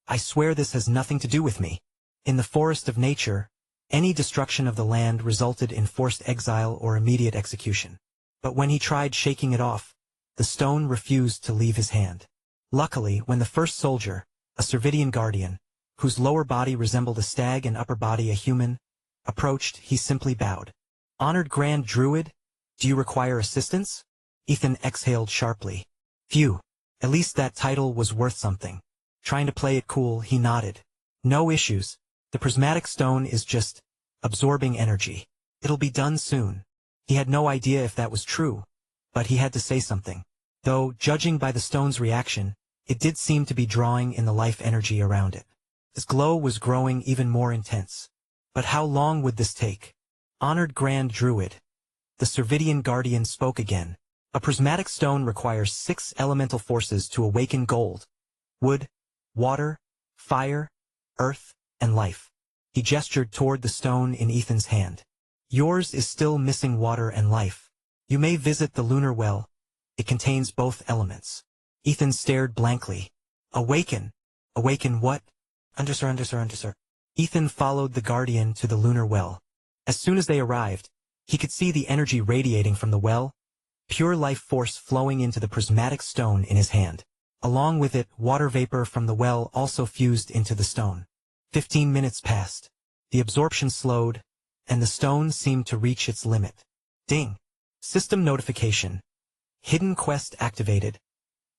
"I swear this has nothing to do with me." In the forest of nature, any destruction of the land resulted in forced exile or immediate execution. But when he tried shaking it off, the stone refused to leave his hand. Luckily, when the first soldier, a Servidian guardian, whose lower body resembled a stag and upper body a human, approached, he simply bowed. "Honored Grand Druid, do you require assistance?" Ethan exhaled sharply. Phew, at least that title was worth something. Trying to play it cool, he nodded. "No issues. The prismatic stone is just absorbing energy. It'll be done soon." He had no idea if that was true, but he had to say something. Though, judging by the stone's reaction, it did seem to be drawing in the life energy around it. Its glow was growing even more intense. But how long would this take? "Honored Grand Druid." The Servidian guardian spoke again. "A prismatic stone requires 6 elemental forces to awaken gold: wood, water, fire, earth, and life." He gestured toward the stone in Ethan's hand. "Yours is still missing water and life. You may visit the lunar well. It contains both elements." Ethan stared blankly. "Awaken? Awaken what?" Under. Ethan followed the guardian to the lunar well. As soon as they arrived, he could see the energy radiating from the well, pure life force flowing into the prismatic stone in his hand. Along with it, water vapor from the well also fused into the stone. 15 minutes passed. The absorption slowed, and the stone seemed to reach its limit. Ding! System notification. Hidden quest activated.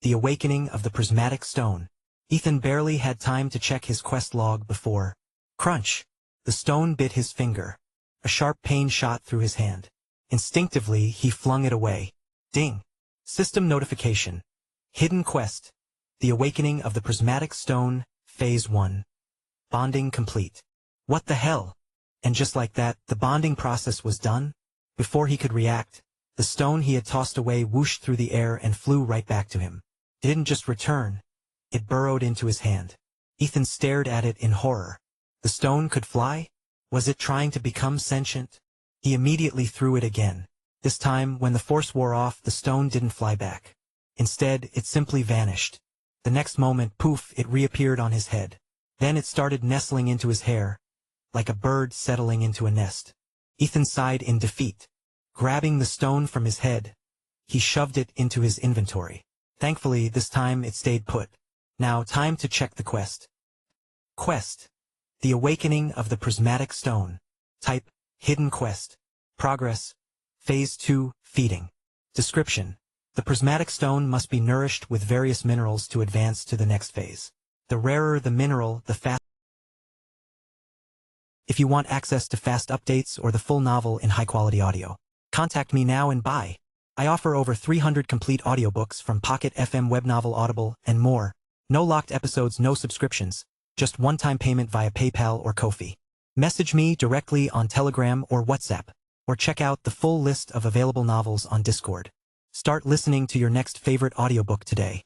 The awakening of the prismatic stone. Ethan barely had time to check his quest log before. Crunch! The stone bit his finger. A sharp pain shot through his hand. Instinctively, he flung it away. Ding! System notification. Hidden quest. The awakening of the prismatic stone, Phase 1. Bonding complete. What the hell? And just like that, the bonding process was done? Before he could react, the stone he had tossed away whooshed through the air and flew right back to him. It didn't just return. It burrowed into his hand. Ethan stared at it in horror. The stone could fly? Was it trying to become sentient? He immediately threw it again. This time, when the force wore off, the stone didn't fly back. Instead, it simply vanished. The next moment, poof, it reappeared on his head. Then it started nestling into his hair, like a bird settling into a nest. Ethan sighed in defeat. Grabbing the stone from his head, he shoved it into his inventory. Thankfully, this time it stayed put. Now, time to check the quest. Quest. The awakening of the prismatic stone. Type, hidden quest. Progress. Phase 2, feeding. Description. The prismatic stone must be nourished with various minerals to advance to the next phase. The rarer the mineral, the faster. If you want access to fast updates or the full novel in high-quality audio, contact me now and buy. I offer over 300 complete audiobooks from Pocket FM, Webnovel, Audible, and more. No locked episodes, no subscriptions, just one-time payment via PayPal or Ko-fi. Message me directly on Telegram or WhatsApp, or check out the full list of available novels on Discord. Start listening to your next favorite audiobook today.